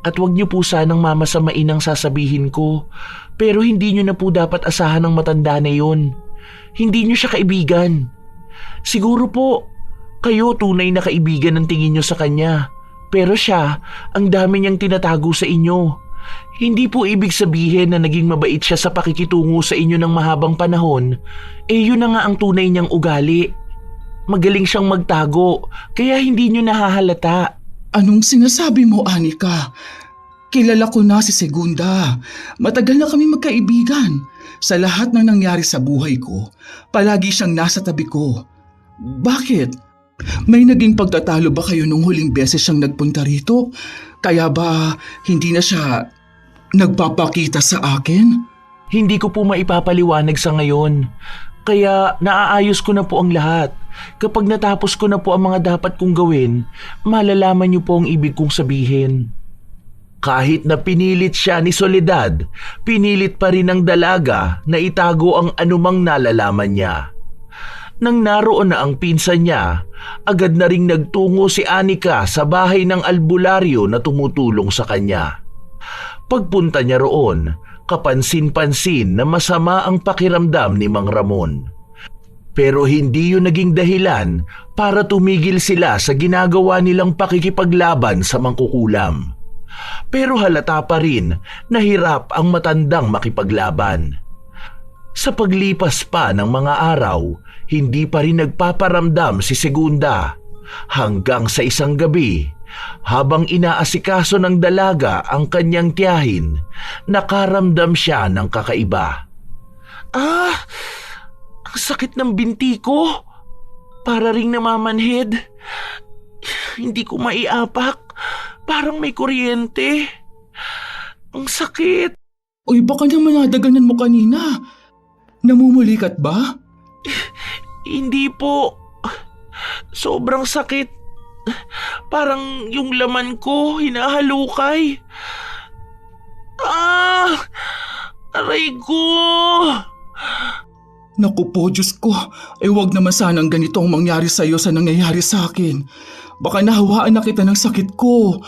At wag niyo po sanang mamasamain ang sasabihin ko. Pero hindi niyo na po dapat asahan ng matanda na yun. Hindi niyo siya kaibigan. Siguro po, kayo tunay na kaibigan ang tingin niyo sa kanya. Pero siya, ang dami niyang tinatago sa inyo. Hindi po ibig sabihin na naging mabait siya sa pakikitungo sa inyo ng mahabang panahon. Yun na nga ang tunay niyang ugali. Magaling siyang magtago, kaya hindi niyo nahahalata. Anong sinasabi mo, Anika? Kilala ko na si Segunda. Matagal na kami magkaibigan. Sa lahat ng nangyari sa buhay ko, palagi siyang nasa tabi ko. Bakit? May naging pagtatalo ba kayo nung huling beses siyang nagpunta rito? Kaya ba hindi na siya nagpapakita sa akin? Hindi ko po maipapaliwanag sa ngayon. Kaya naaayos ko na po ang lahat. Kapag natapos ko na po ang mga dapat kong gawin, malalaman niyo po ang ibig kong sabihin. Kahit na pinilit siya ni Soledad, pinilit pa rin ng dalaga na itago ang anumang nalalaman niya. Nang naroon na ang pinsan niya, agad na ring nagtungo si Anika sa bahay ng albularyo na tumutulong sa kanya. Pagpunta niya roon, kapansin-pansin na masama ang pakiramdam ni Mang Ramon. Pero hindi yun naging dahilan para tumigil sila sa ginagawa nilang pakikipaglaban sa mangkukulam. Pero halata pa rin na hirap ang matandang makipaglaban. Sa paglipas pa ng mga araw, hindi pa rin nagpaparamdam si Segunda hanggang sa isang gabi, habang inaasikaso ng dalaga ang kanyang tiyahin, nakaramdam siya ng kakaiba. Ang sakit ng binti ko. Para ring namamanhid. Hindi ko maiapak. Parang may kuryente. Ang sakit. Uy, baka naman nadaganan mo kanina. Namumulikat ba? Hindi po. Sobrang sakit. Parang yung laman ko hinahalukay. Aray ko. Naku po, Diyos ko. Wag naman sanang ganito ang mangyari sa'yo sa nangyayari sa akin. Baka nahawaan na kita ng sakit ko.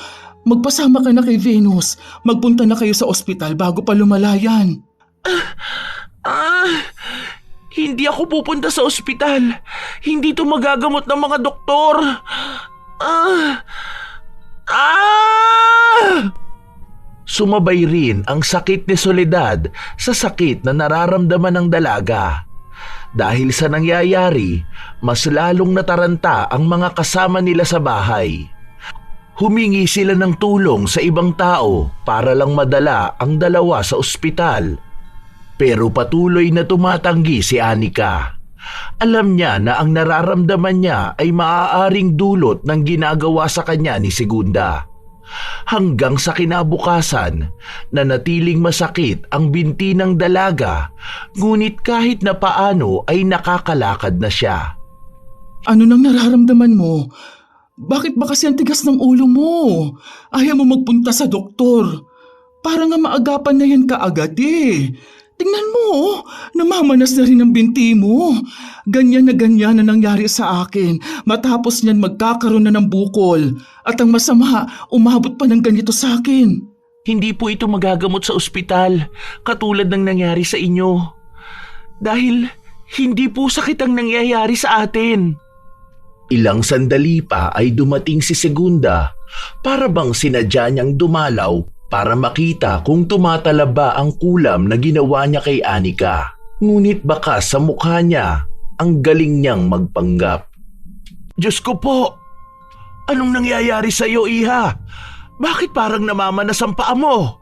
Magpasama ka na kay Venus. Magpunta na kayo sa ospital bago pa lumalayan. Hindi ako pupunta sa ospital. Hindi to magagamot ng mga doktor. Sumabay rin ang sakit ni Soledad sa sakit na nararamdaman ng dalaga. Dahil sa nangyayari, mas lalong nataranta ang mga kasama nila sa bahay. Humingi sila ng tulong sa ibang tao para lang madala ang dalawa sa ospital. Pero patuloy na tumatanggi si Anika. Alam niya na ang nararamdaman niya ay maaaring dulot ng ginagawa sa kanya ni Segunda. Hanggang sa kinabukasan, nanatiling masakit ang binti ng dalaga, ngunit kahit na paano ay nakakalakad na siya. Ano nang nararamdaman mo? Bakit ba kasi ang tigas ng ulo mo? Ayaw mo magpunta sa doktor. Para nga maagapan na yan kaagad eh. Tingnan mo, namamanas na rin ang binti mo. Ganyan na nangyari sa akin. Matapos niyan magkakaroon na ng bukol. At ang masama, umabot pa ng ganito sa akin. Hindi po ito magagamot sa ospital, katulad ng nangyari sa inyo. Dahil hindi po sakit ang nangyayari sa atin. Ilang sandali pa ay dumating si Segunda, para bang sinadya niyang dumalaw para makita kung tumatala ba ang kulam na ginawa niya kay Anika. Ngunit baka sa mukha niya ang galing niyang magpanggap. Diyos ko po! Anong nangyayari sa iyo, Iha? Bakit parang namamanas ang paa mo?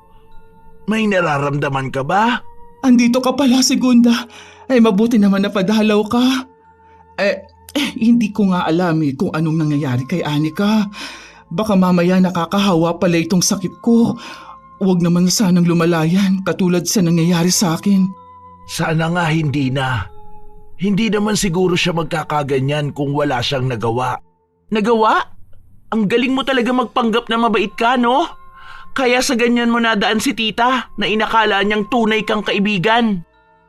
May nararamdaman ka ba? Andito ka pala, Segunda. Mabuti naman na padalaw ka. Hindi ko nga alam kung anong nangyayari kay Anika. Baka mamaya nakakahawa pala itong sakit ko. Huwag naman sanang lumalayan katulad sa nangyayari sa akin. Sana nga hindi na. Hindi naman siguro siya magkakaganyan kung wala siyang nagawa. Nagawa? Ang galing mo talaga magpanggap na mabait ka, no? Kaya sa ganyan mo nadaan si tita na inakala niyang tunay kang kaibigan.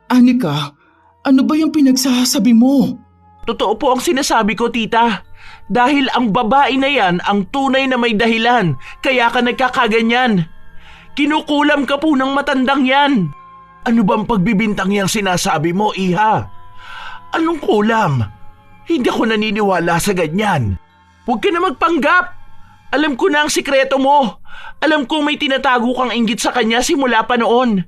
Anika, ano ba yung pinagsasabi mo? Totoo po ang sinasabi ko, tita. Dahil ang babae na yan ang tunay na may dahilan, kaya ka nagkakaganyan. Kinukulam ka po ng matandang yan. Ano bang pagbibintang yang sinasabi mo, Iha? Anong kulam? Hindi ako naniniwala sa ganyan. Huwag ka na magpanggap. Alam ko na ang sikreto mo. Alam kong may tinatago kang inggit sa kanya simula pa noon.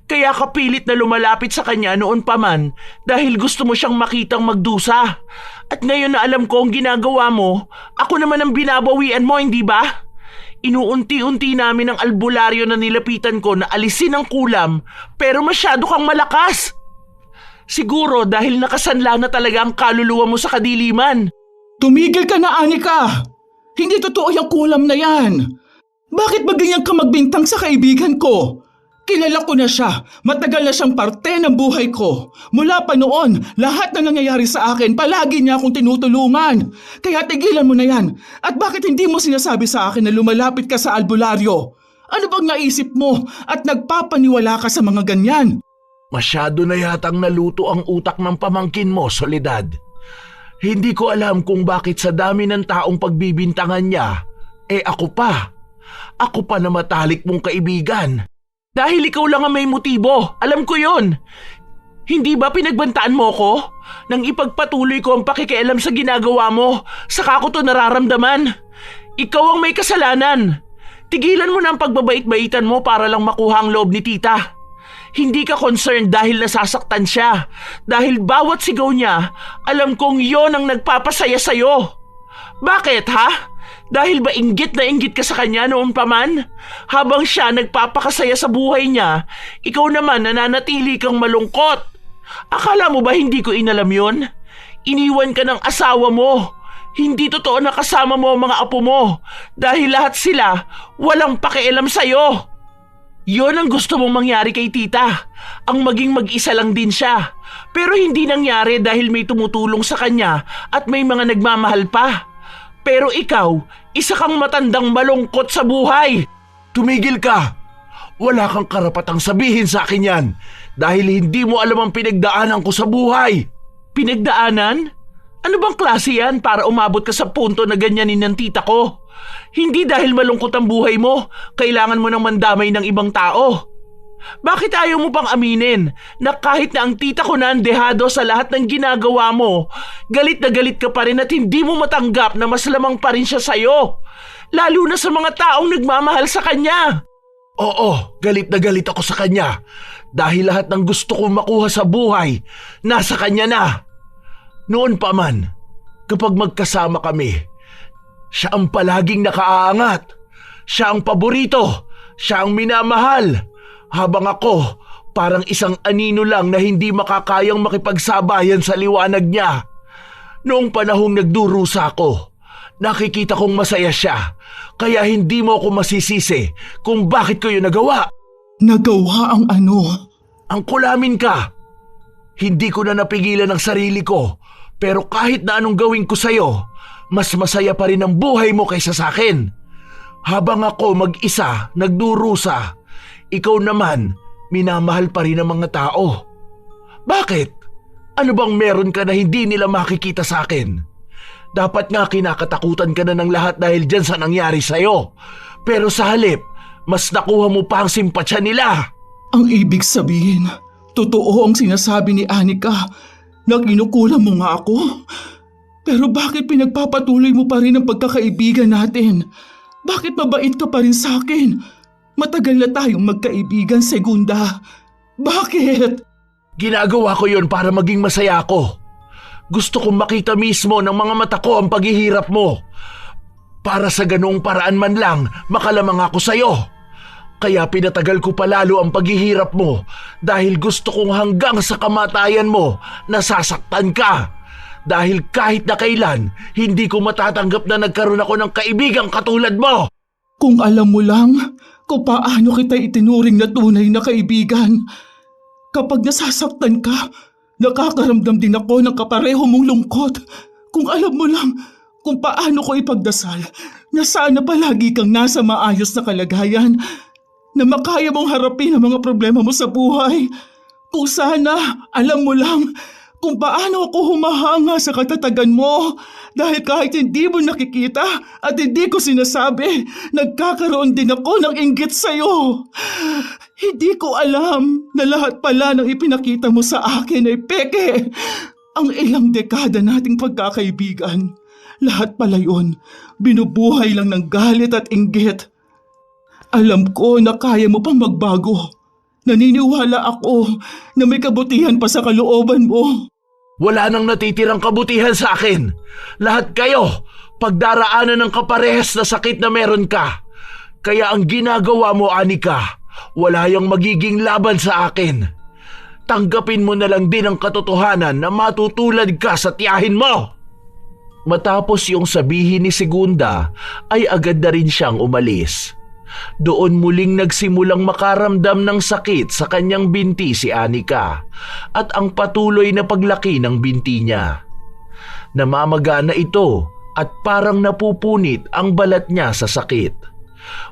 Kaya kapilit na lumalapit sa kanya noon pa man dahil gusto mo siyang makitang magdusa. At ngayon na alam ko ang ginagawa mo, ako naman ang binabawian mo, hindi ba? Inuunti-unti namin ang albularyo na nilapitan ko na alisin ang kulam, pero masyado kang malakas. Siguro dahil nakasanla na talaga ang kaluluwa mo sa kadiliman. Tumigil ka na, Anika! Hindi totoo yung kulam na yan. Bakit ba ganyan ka magbintang sa kaibigan ko? Kilala ko na siya. Matagal na siyang parte ng buhay ko. Mula pa noon, lahat na nangyayari sa akin, palagi niya akong tinutulungan. Kaya tigilan mo na yan. At bakit hindi mo sinasabi sa akin na lumalapit ka sa albularyo? Ano bang naisip mo at nagpapaniwala ka sa mga ganyan? Masyado na yatang naluto ang utak ng pamangkin mo, Soledad. Hindi ko alam kung bakit sa dami ng taong pagbibintangan niya, ako pa. Ako pa na matalik mong kaibigan. Dahil ikaw lang ang may motibo. Alam ko yon. Hindi ba pinagbantaan mo ko? Nang ipagpatuloy ko ang pakikialam sa ginagawa mo, saka ko to nararamdaman. Ikaw ang may kasalanan. Tigilan mo na ang pagbabait-baitan mo para lang makuha ang loob ni tita. Hindi ka concerned dahil nasasaktan siya. Dahil bawat sigaw niya, alam kong yon ang nagpapasaya sa'yo. Bakit ha? Dahil ba inggit na inggit ka sa kanya noon pa man? Habang siya nagpapakasaya sa buhay niya, ikaw naman nananatili kang malungkot. Akala mo ba hindi ko inalam yon? Iniwan ka ng asawa mo. Hindi totoo na kasama mo ang mga apo mo dahil lahat sila walang pakialam sa'yo. Yon ang gusto mong mangyari kay tita, ang maging mag-isa lang din siya. Pero hindi nangyari dahil may tumutulong sa kanya at may mga nagmamahal pa. Pero ikaw, isa kang matandang malungkot sa buhay. Tumigil ka! Wala kang karapatang sabihin sa akin yan dahil hindi mo alam ang pinagdaanan ko sa buhay. Pinagdaanan? Ano bang klase yan para umabot ka sa punto na ganyanin ng tita ko? Hindi dahil malungkot ang buhay mo, kailangan mo nang mandamay ng ibang tao. Bakit ayaw mo pang aminin na kahit na ang tita ko na ang dehado sa lahat ng ginagawa mo, galit na galit ka pa rin at hindi mo matanggap na mas lamang pa rin siya sa'yo? Lalo na sa mga taong nagmamahal sa kanya. Oo, galit na galit ako sa kanya dahil lahat ng gusto kong makuha sa buhay, nasa kanya na. Noon pa man, kapag magkasama kami, siya ang palaging nakaaangat. Siya ang paborito. Siya ang minamahal. Habang ako, parang isang anino lang na hindi makakayang makipagsabayan sa liwanag niya. Noong panahong nagdurusa ako, nakikita kong masaya siya. Kaya hindi mo ako masisisi kung bakit ko yun nagawa. Nagawa ang ano? Ang kulamin ka. Hindi ko na napigilan ang sarili ko. Pero kahit na anong gawin ko sa'yo, mas masaya pa rin ang buhay mo kaysa sa akin. Habang ako mag-isa, nagdurusa, ikaw naman, minamahal pa rin ang mga tao. Bakit? Ano bang meron ka na hindi nila makikita sa akin? Dapat nga kinakatakutan ka na ng lahat dahil dyan sa nangyari sa'yo. Pero sa halip, mas nakuha mo pa ang simpatsya nila. Ang ibig sabihin, totoo ang sinasabi ni Anika na kinukulam mo nga ako. Pero bakit pinagpapatuloy mo pa rin ang pagkakaibigan natin? Bakit mabait ka pa rin sa akin? Matagal na tayong magkaibigan, Segunda. Bakit? Ginagawa ko yon para maging masaya ako. Gusto kong makita mismo ng mga mata ko ang paghihirap mo. Para sa ganung paraan man lang, makalamang ako sa'yo. Kaya pinatagal ko palalo ang paghihirap mo dahil gusto kong hanggang sa kamatayan mo nasasaktan ka. Dahil kahit na kailan, hindi ko matatanggap na nagkaroon ako ng kaibigang katulad mo. Kung alam mo lang kung paano kita itinuring na tunay na kaibigan. Kapag nasasaktan ka, nakakaramdam din ako ng kapareho mong lungkot. Kung alam mo lang kung paano ko ipagdasal na sana palagi kang nasa maayos na kalagayan, na makaya mong harapin ang mga problema mo sa buhay. Kung sana alam mo lang kung paano ako humahanga sa katatagan mo dahil kahit hindi mo nakikita at hindi ko sinasabi, nagkakaroon din ako ng inggit sa'yo. Hindi ko alam na lahat pala ng ipinakita mo sa akin ay peke. Ang ilang dekada nating pagkakaibigan, lahat pala yun, binubuhay lang ng galit at inggit. Alam ko na kaya mo pang magbago. Naniniwala ako na may kabutihan pa sa kalooban mo. Wala nang natitirang kabutihan sa akin. Lahat kayo, pagdaraanan ng kaparehas na sakit na meron ka. Kaya ang ginagawa mo, Anika, wala yung magiging laban sa akin. Tanggapin mo na lang din ang katotohanan na matutulad ka sa tiyahin mo. Matapos yung sabihin ni Segunda, ay agad na rin siyang umalis. Doon muling nagsimulang makaramdam ng sakit sa kanyang binti si Anika at ang patuloy na paglaki ng binti niya. Namamaga na ito at parang napupunit ang balat niya sa sakit.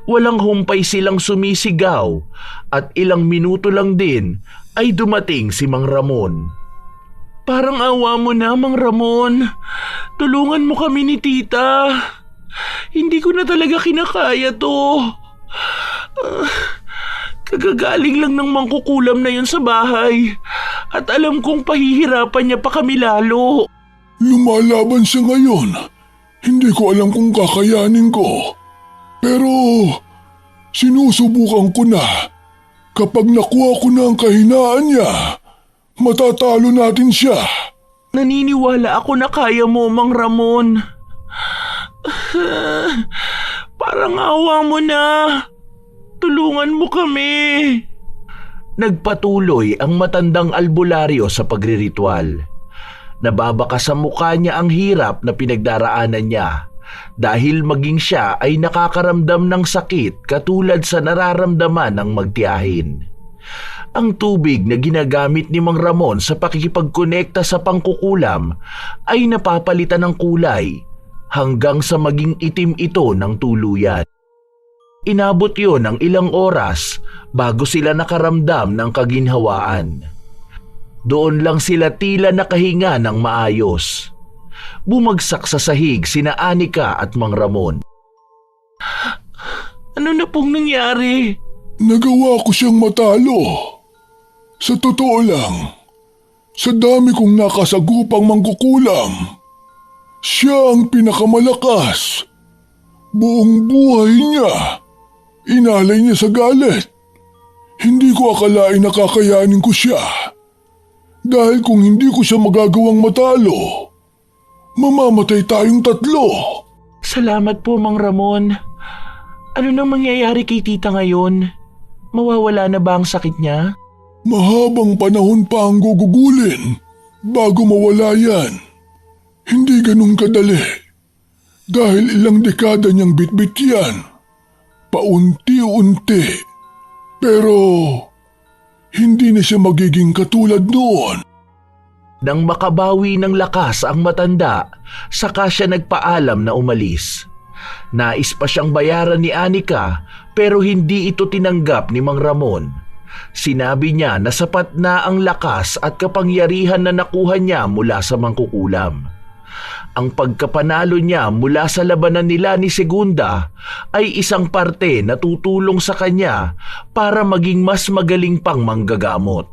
Walang humpay silang sumisigaw at ilang minuto lang din ay dumating si Mang Ramon. Parang awa mo na, Mang Ramon. Tulungan mo kami ni tita. Hindi ko na talaga kinakaya to. Kagagaling lang ng mangkukulam na yun sa bahay. At alam kong pahihirapan niya pa kami lalo. Lumalaban siya ngayon. Hindi ko alam kung kakayanin ko. Pero sinusubukan ko na. Kapag nakuha ko na ang kahinaan niya, matatalo natin siya. Naniniwala ako na kaya mo, Mang Ramon. Parang awa mo na. Tulungan mo kami. Nagpatuloy ang matandang albularyo sa pagriritual. Nababaka sa mukha niya ang hirap na pinagdaraanan niya dahil maging siya ay nakakaramdam ng sakit katulad sa nararamdaman ng magtiyahin. Ang tubig na ginagamit ni Mang Ramon sa pakikipagkonekta sa pangkukulam ay napapalitan ng kulay hanggang sa maging itim ito ng tuluyan. Inabot yon ng ilang oras bago sila nakaramdam ng kaginhawaan. Doon lang sila tila nakahinga ng maayos. Bumagsak sa sahig sina Anika at Mang Ramon. Ano na pong nangyari? Nagawa ko siyang matalo. Sa totoo lang, sa dami kong nakasagupang mangkukulam, siya ang pinakamalakas. Buong buhay niya, inalay niya sa galit. Hindi ko akalain na kakayanin ko siya. Dahil kung hindi ko siya magagawang matalo, mamamatay tayong tatlo. Salamat po, Mang Ramon. Ano nang mangyayari kay tita ngayon? Mawawala na ba ang sakit niya? Mahabang panahon pa ang gugugulin bago mawala yan. Hindi ganun kadali. Dahil ilang dekada niyang bitbit yan. Paunti-unti. Pero hindi na siya magiging katulad noon. Nang makabawi ng lakas ang matanda, saka siya nagpaalam na umalis. Nais pa siyang bayaran ni Anika pero hindi ito tinanggap ni Mang Ramon. Sinabi niya na sapat na ang lakas at kapangyarihan na nakuha niya mula sa mangkukulam. Ang pagkapanalo niya mula sa labanan nila ni Segunda ay isang parte na tutulong sa kanya para maging mas magaling pang manggagamot.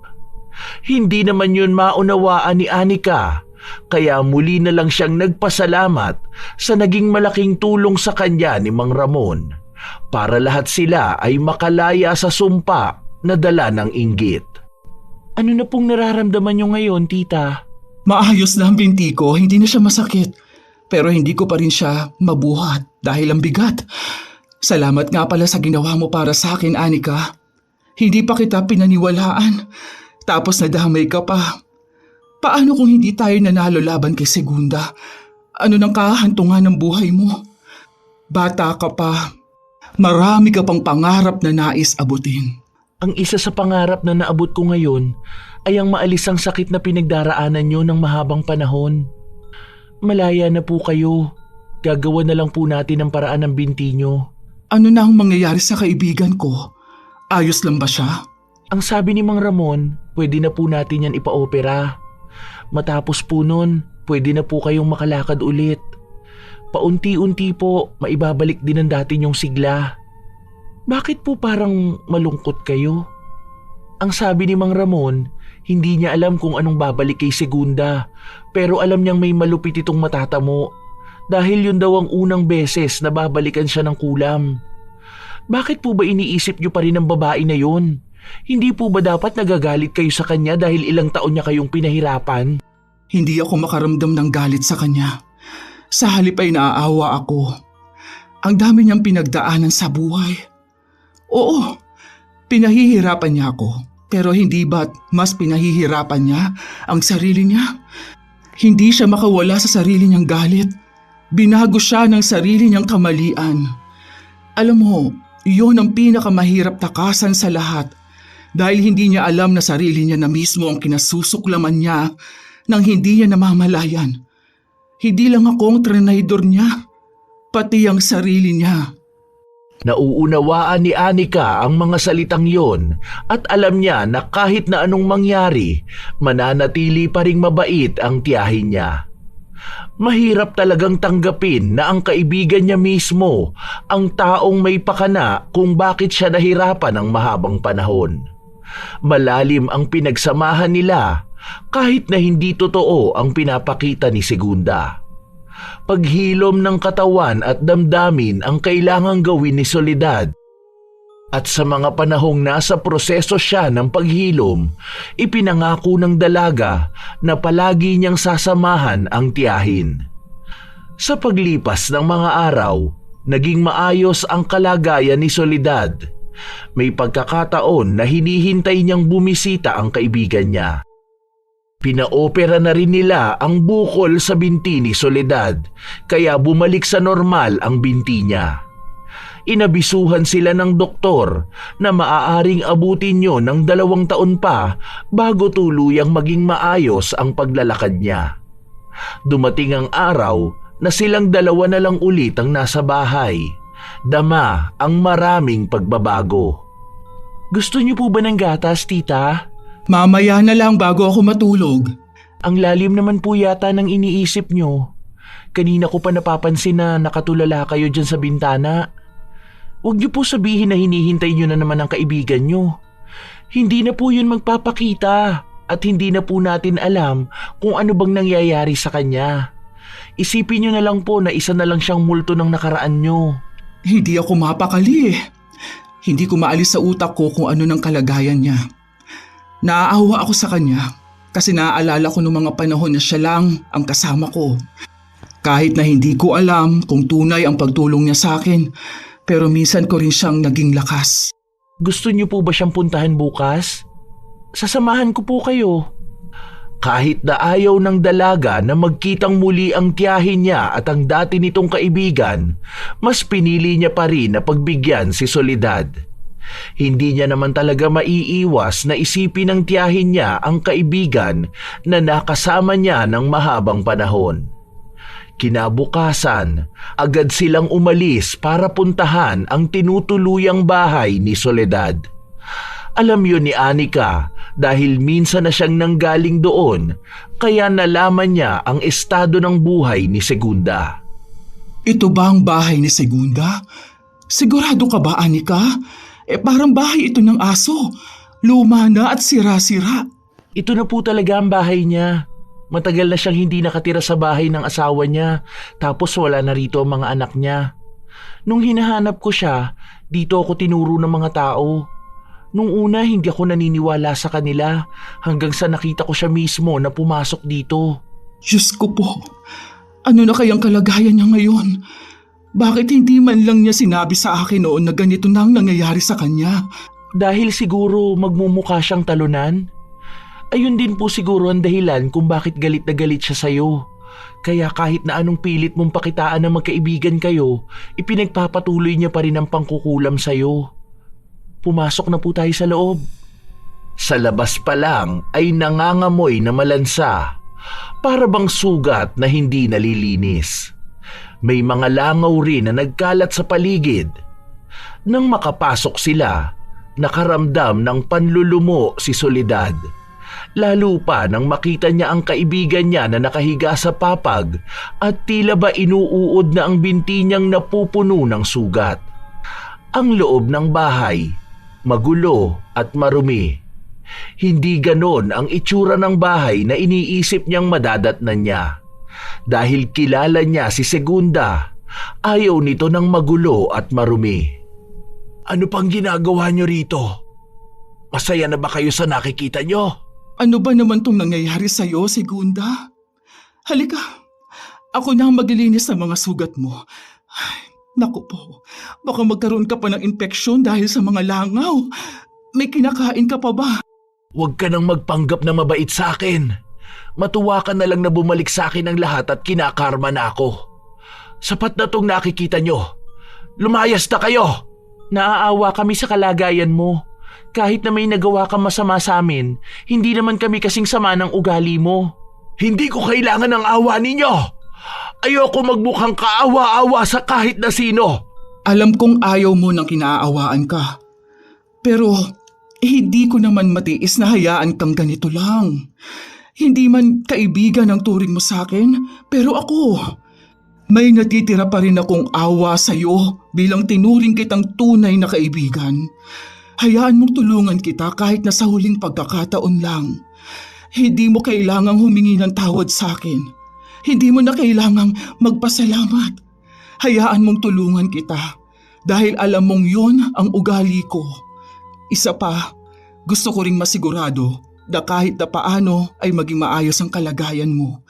Hindi naman yun maunawaan ni Anika, kaya muli na lang siyang nagpasalamat sa naging malaking tulong sa kanya ni Mang Ramon para lahat sila ay makalaya sa sumpa na dala ng inggit. Ano na pong nararamdaman niyo ngayon, tita? Maayos na ang binti ko, hindi na siya masakit. Pero hindi ko pa rin siya mabuhat dahil ang bigat. Salamat nga pala sa ginawa mo para sa akin, Anika. Hindi pa kita pinaniwalaan. Tapos nadamay ka pa. Paano kung hindi tayo nanalo laban kay Segunda? Ano nang kahantungan ng buhay mo? Bata ka pa. Marami ka pang pangarap na nais abutin. Ang isa sa pangarap na naabot ko ngayon ay ang maalis ang sakit na pinagdaraanan niyo ng mahabang panahon. Malaya na po kayo. Gagawa na lang po natin ang paraan ng binti niyo. Ano na ang mangyayari sa kaibigan ko? Ayos lang ba siya? Ang sabi ni Mang Ramon, pwede na po natin yan ipa-opera. Matapos po nun, pwede na po kayong makalakad ulit. Paunti-unti po, maibabalik din ang dati niyong sigla. Bakit po parang malungkot kayo? Ang sabi ni Mang Ramon, hindi niya alam kung anong babalik kay Segunda, pero alam niyang may malupit itong matatamo dahil yun daw ang unang beses na babalikan siya ng kulam. Bakit po ba iniisip niyo pa rin ang babae na yun? Hindi po ba dapat nagagalit kayo sa kanya dahil ilang taon niya kayong pinahirapan? Hindi ako makaramdam ng galit sa kanya. Sa halip ay naaawa ako. Ang dami niyang pinagdaanan sa buhay. Oo, pinahihirapan niya ako. Pero hindi ba't mas pinahihirapan niya ang sarili niya? Hindi siya makawala sa sarili niyang galit. Binago siya ng sarili niyang kamalian. Alam mo, iyon ang pinakamahirap takasan sa lahat. Dahil hindi niya alam na sarili niya na mismo ang kinasusuklaman niya nang hindi niya namamalayan. Hindi lang ako ang trinaydor niya, pati ang sarili niya. Nauunawaan ni Anika ang mga salitang yon at alam niya na kahit na anong mangyari, mananatili pa ring mabait ang tiyahin niya. Mahirap talagang tanggapin na ang kaibigan niya mismo ang taong may pakana kung bakit siya nahirapan ng mahabang panahon. Malalim ang pinagsamahan nila kahit na hindi totoo ang pinapakita ni Segunda. Paghilom ng katawan at damdamin ang kailangang gawin ni Soledad. At sa mga panahong nasa proseso siya ng paghilom, ipinangako ng dalaga na palagi niyang sasamahan ang tiyahin. Sa paglipas ng mga araw, naging maayos ang kalagayan ni Soledad. May pagkakataon na hinihintay niyang bumisita ang kaibigan niya. Pinaopera na rin nila ang bukol sa binti ni Soledad, kaya bumalik sa normal ang binti niya. Inabisuhan sila ng doktor na maaaring abutin niyo ng 2 taon pa bago tuluyang maging maayos ang paglalakad niya. Dumating ang araw na silang dalawa na lang ulit ang nasa bahay. Dama ang maraming pagbabago. Gusto niyo po ba ng gatas, tita? Mamaya na lang bago ako matulog. Ang lalim naman po yata ng iniisip niyo. Kanina ko pa napapansin na nakatulala kayo dyan sa bintana. Huwag niyo po sabihin na hinihintay niyo na naman ang kaibigan niyo. Hindi na po yun magpapakita at hindi na po natin alam kung ano bang nangyayari sa kanya. Isipin niyo na lang po na isa na lang siyang multo ng nakaraan niyo. Hindi ako mapakali eh. Hindi ko maalis sa utak ko kung ano ng kalagayan niya. Naaawa ako sa kanya kasi naaalala ko noong mga panahon na siya lang ang kasama ko. Kahit na hindi ko alam kung tunay ang pagtulong niya sa akin, pero minsan ko rin siyang naging lakas. Gusto niyo po ba siyang puntahan bukas? Sasamahan ko po kayo. Kahit na ayaw ng dalaga na magkitang muli ang tiyahin niya at ang dati nitong kaibigan, mas pinili niya pa rin na pagbigyan si Soledad. Hindi niya naman talaga maiiwas na isipin ng tiyahin niya ang kaibigan na nakasama niya ng mahabang panahon. Kinabukasan, agad silang umalis para puntahan ang tinutuluyang bahay ni Soledad. Alam yun ni Anika dahil minsan na siyang nanggaling doon, kaya nalaman niya ang estado ng buhay ni Segunda. Ito ba ang bahay ni Segunda? Sigurado ka ba, Anika? Parang bahay ito ng aso. Luma na at sira-sira. Ito na po talaga ang bahay niya. Matagal na siyang hindi nakatira sa bahay ng asawa niya, tapos wala na rito ang mga anak niya. Nung hinahanap ko siya, dito ako tinuro ng mga tao. Nung una hindi ako naniniwala sa kanila hanggang sa nakita ko siya mismo na pumasok dito. Diyos ko po, ano na kayang kalagayan niya ngayon? Bakit hindi man lang niya sinabi sa akin noon na ganito na ang nangyayari sa kanya? Dahil siguro magmumukha siyang talunan? Ayun din po siguro ang dahilan kung bakit galit na galit siya sa'yo. Kaya kahit na anong pilit mong pakitaan na magkaibigan kayo, ipinagpapatuloy niya pa rin ang pangkukulam sa'yo. Pumasok na po tayo sa loob. Sa labas pa lang ay nangangamoy na malansa, para bang sugat na hindi nalilinis. May mga langaw rin na nagkalat sa paligid. Nang makapasok sila, nakaramdam ng panlulumo si Soledad. Lalo pa nang makita niya ang kaibigan niya na nakahiga sa papag at tila ba inuuod na ang binti niyang napupuno ng sugat. Ang loob ng bahay, magulo at marumi. Hindi ganon ang itsura ng bahay na iniisip niyang madadatnan niya. Dahil kilala niya si Segunda, ayaw nito ng magulo at marumi. Ano pang ginagawa niyo rito? Masaya na ba kayo sa nakikita niyo? Ano ba naman tong nangyayari sa'yo, Segunda? Halika, ako na ang maglilinis sa mga sugat mo. Ay, naku po, baka magkaroon ka pa ng infeksyon dahil sa mga langaw. May kinakain ka pa ba? Huwag ka nang magpanggap na mabait sa akin. Matuwa ka na lang na bumalik sa akin ang lahat at kinakarma na ako. Sapat na tong nakikita nyo. Lumayas na kayo! Naaawa kami sa kalagayan mo. Kahit na may nagawa kang masama sa amin, hindi naman kami kasing sama ng ugali mo. Hindi ko kailangan ng awa ninyo. Ayoko magmukhang kaawa-awa sa kahit na sino. Alam kong ayaw mo nang kinaawaan ka. Pero hindi ko naman matiis na hayaan kang ganito lang. Hindi man kaibigan ang turing mo sa akin, pero ako, may natitira pa rin akong awa sa iyo bilang tinuring kitang tunay na kaibigan. Hayaan mong tulungan kita kahit na sa huling pagkakataon lang. Hindi mo kailangang humingi ng tawad sa akin. Hindi mo na kailangang magpasalamat. Hayaan mong tulungan kita dahil alam mong yon ang ugali ko. Isa pa, gusto ko ring masigurado na kahit na paano ay maging maayos ang kalagayan mo.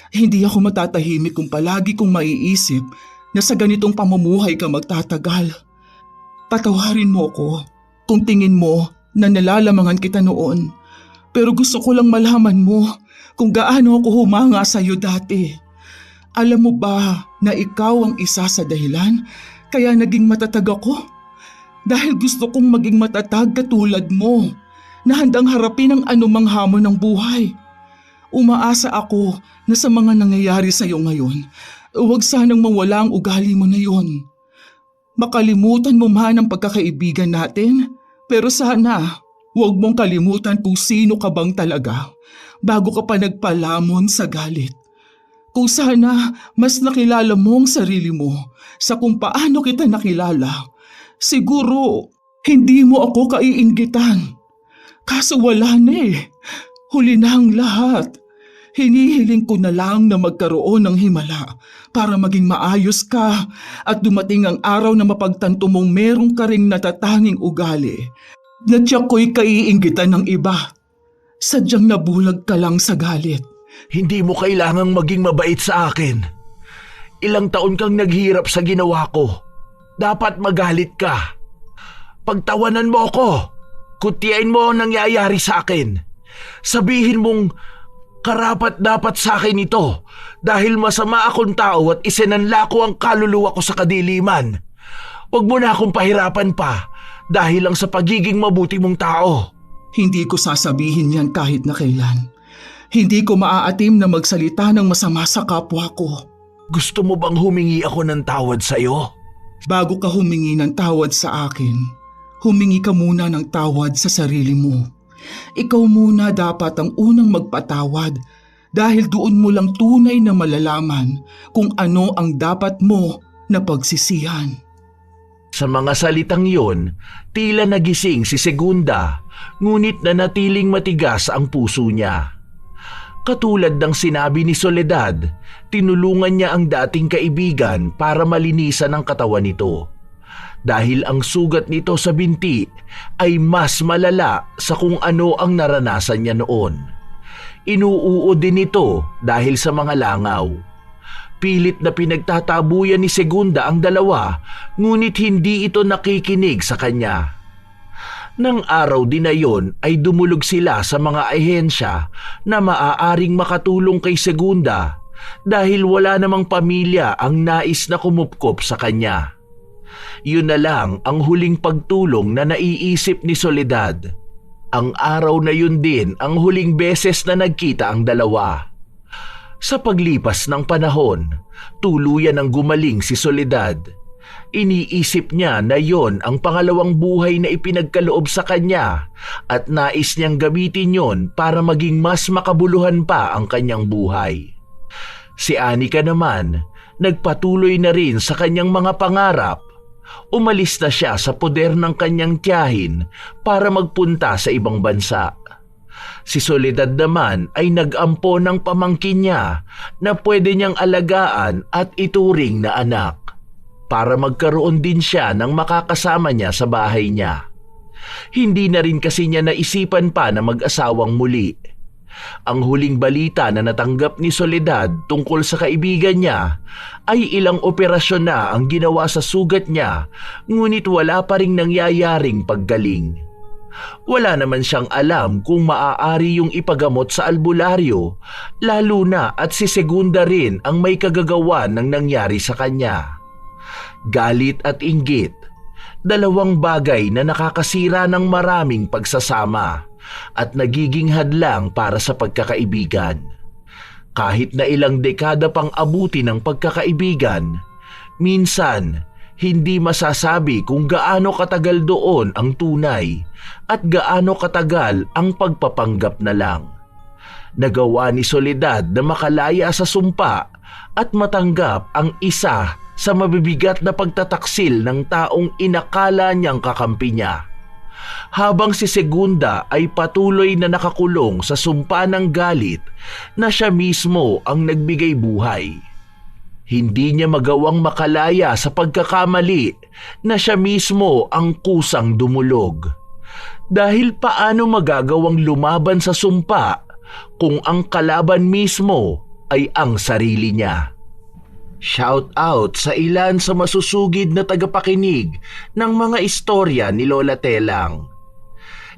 Hindi ako matatahimik kung palagi kong maiisip na sa ganitong pamumuhay ka magtatagal. Patawarin mo ko kung tingin mo na nalalamangan kita noon. Pero gusto ko lang malaman mo kung gaano ako humanga sa iyo dati. Alam mo ba na ikaw ang isa sa dahilan kaya naging matatag ako? Dahil gusto kong maging matatag katulad mo na handang harapin ang anumang hamon ng buhay. Umaasa ako na sa mga nangyayari sa iyo ngayon, huwag sanang mawala ang ugali mo na yon. Makalimutan mo man ang pagkakaibigan natin, pero sana huwag mong kalimutan kung sino ka bang talaga bago ka pa nagpalamon sa galit. Kung sana mas nakilala mo ang sarili mo sa kung paano kita nakilala, siguro hindi mo ako kaiinggitan. Kaso wala na eh. Huli na ang lahat. Hinihiling ko na lang na magkaroon ng himala para maging maayos ka at dumating ang araw na mapagtanto mong merong ka ring natatanging ugali na tiyak ko'y kaiinggitan ng iba. Sadyang nabulag ka lang sa galit. Hindi mo kailangang maging mabait sa akin. Ilang taon kang naghirap sa ginawa ko. Dapat magalit ka. Pagtawanan mo ako. Kutyain mo ang nangyayari sa akin. Sabihin mong karapat dapat sa akin ito dahil masama akong tao at isinanla ko ang kaluluwa ko sa kadiliman. Huwag mo na akong pahirapan pa dahil lang sa pagiging mabuti mong tao. Hindi ko sasabihin yan kahit na kailan. Hindi ko maaatim na magsalita ng masama sa kapwa ko. Gusto mo bang humingi ako ng tawad sa iyo? Bago ka humingi ng tawad sa akin, humingi ka muna ng tawad sa sarili mo. Ikaw muna dapat ang unang magpatawad dahil doon mo lang tunay na malalaman kung ano ang dapat mo na pagsisihan. Sa mga salitang yon, tila nagising si Segunda, ngunit nanatiling matigas ang puso niya. Katulad ng sinabi ni Soledad, tinulungan niya ang dating kaibigan para malinisan ang katawan nito. Dahil ang sugat nito sa binti ay mas malala sa kung ano ang naranasan niya noon. Inuuod din ito dahil sa mga langaw. Pilit na pinagtatabuyan ni Segunda ang dalawa, ngunit hindi ito nakikinig sa kanya. Nang araw din na yon ay dumulog sila sa mga ahensya na maaaring makatulong kay Segunda dahil wala namang pamilya ang nais na kumupkop sa kanya. Yun na lang ang huling pagtulong na naiisip ni Soledad. Ang araw na yun din ang huling beses na nagkita ang dalawa. Sa paglipas ng panahon, tuluyan ang gumaling si Soledad. Iniisip niya na yon ang pangalawang buhay na ipinagkaloob sa kanya at nais niyang gamitin yon para maging mas makabuluhan pa ang kanyang buhay. Si Anika naman, nagpatuloy na rin sa kanyang mga pangarap. Umalis na siya sa poder ng kanyang tiyahin para magpunta sa ibang bansa. Si Soledad naman ay nag-ampo ng pamangkin niya na pwede niyang alagaan at ituring na anak para magkaroon din siya ng makakasama niya sa bahay niya. Hindi na rin kasi niya naisipan pa na mag-asawang muli. Ang huling balita na natanggap ni Soledad tungkol sa kaibigan niya ay ilang operasyon na ang ginawa sa sugat niya, ngunit wala pa ring nangyayaring paggaling. Wala naman siyang alam kung maaari yung ipagamot sa albularyo, lalo na at si Segunda rin ang may kagagawan ng nangyari sa kanya. Galit at inggit, dalawang bagay na nakakasira ng maraming pagsasama at nagiging hadlang para sa pagkakaibigan. Kahit na ilang dekada pang abuti ng pagkakaibigan, minsan Hindi masasabi kung gaano katagal doon ang tunay at gaano katagal ang pagpapanggap na lang. Nagawa ni Soledad na makalaya sa sumpa at matanggap ang isa sa mabibigat na pagtataksil ng taong inakala niyang kakampi niya. Habang si Segunda ay patuloy na nakakulong sa sumpa ng galit na siya mismo ang nagbigay buhay. Hindi niya magawang makalaya sa pagkakamali na siya mismo ang kusang dumulog. Dahil paano magagawang lumaban sa sumpa kung ang kalaban mismo ay ang sarili niya? Shout out sa ilan sa masusugid na tagapakinig ng mga istorya ni Lola Telang.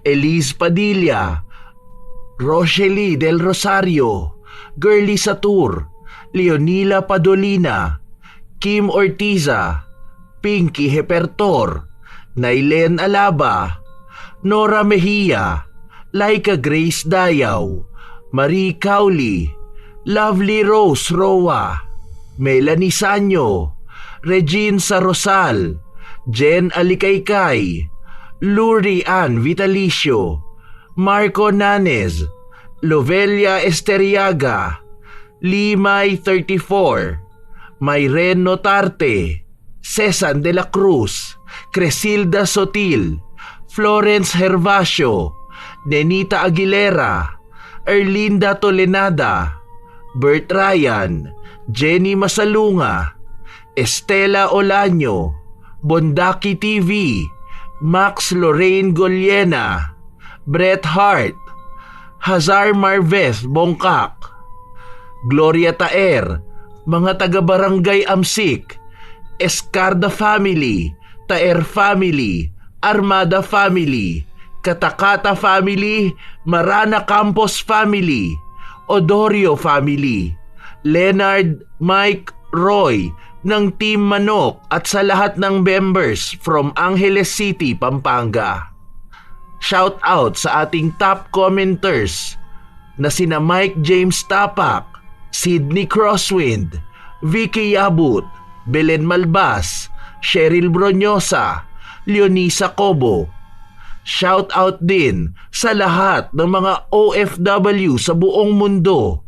Elise Padilla, Rochely Del Rosario, Girly Satur, Leonila Padolina, Kim Ortiza, Pinky Hepertor, Nailen Alaba, Nora Mejia, Laika Grace Dayaw, Marie Cowley, Lovely Rose Roa, Melanie Sanyo, Regine Sarosal, Jen Alikaykay, Luri Ann Vitalicio, Marco Nanes, Lovelia Esteriaga, Limay 34, Mayren Notarte, Cesan de la Cruz, Cresilda Sotil, Florence Hervasio, Nenita Aguilera, Erlinda Tolenada, Bert Ryan, Jenny Masalunga, Estela Olaño, Bondaki TV, Max Lorraine Golyena, Bret Hart, Hazar Marvez Bongkak, Gloria Taer, mga taga-barangay Amsik, Escarda Family, Taer Family, Armada Family, Katakata Family, Marana Campos Family, Odorio Family, Leonard Mike Roy ng Team Manok at sa lahat ng members from Angeles City, Pampanga. Shout out sa ating top commenters na sina Mike James Tapak, Sydney Crosswind, Vicky Yabut, Belen Malbas, Cheryl Bronyosa, Leonisa Cobo. Shout out din sa lahat ng mga OFW sa buong mundo,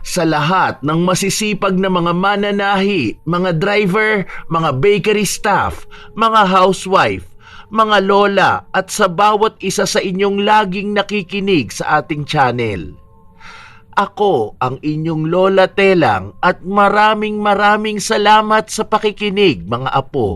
sa lahat ng masisipag na mga mananahi, mga driver, mga bakery staff, mga housewife, mga lola at sa bawat isa sa inyong laging nakikinig sa ating channel. Ako ang inyong Lola Telang at maraming salamat sa pakikinig mga apo.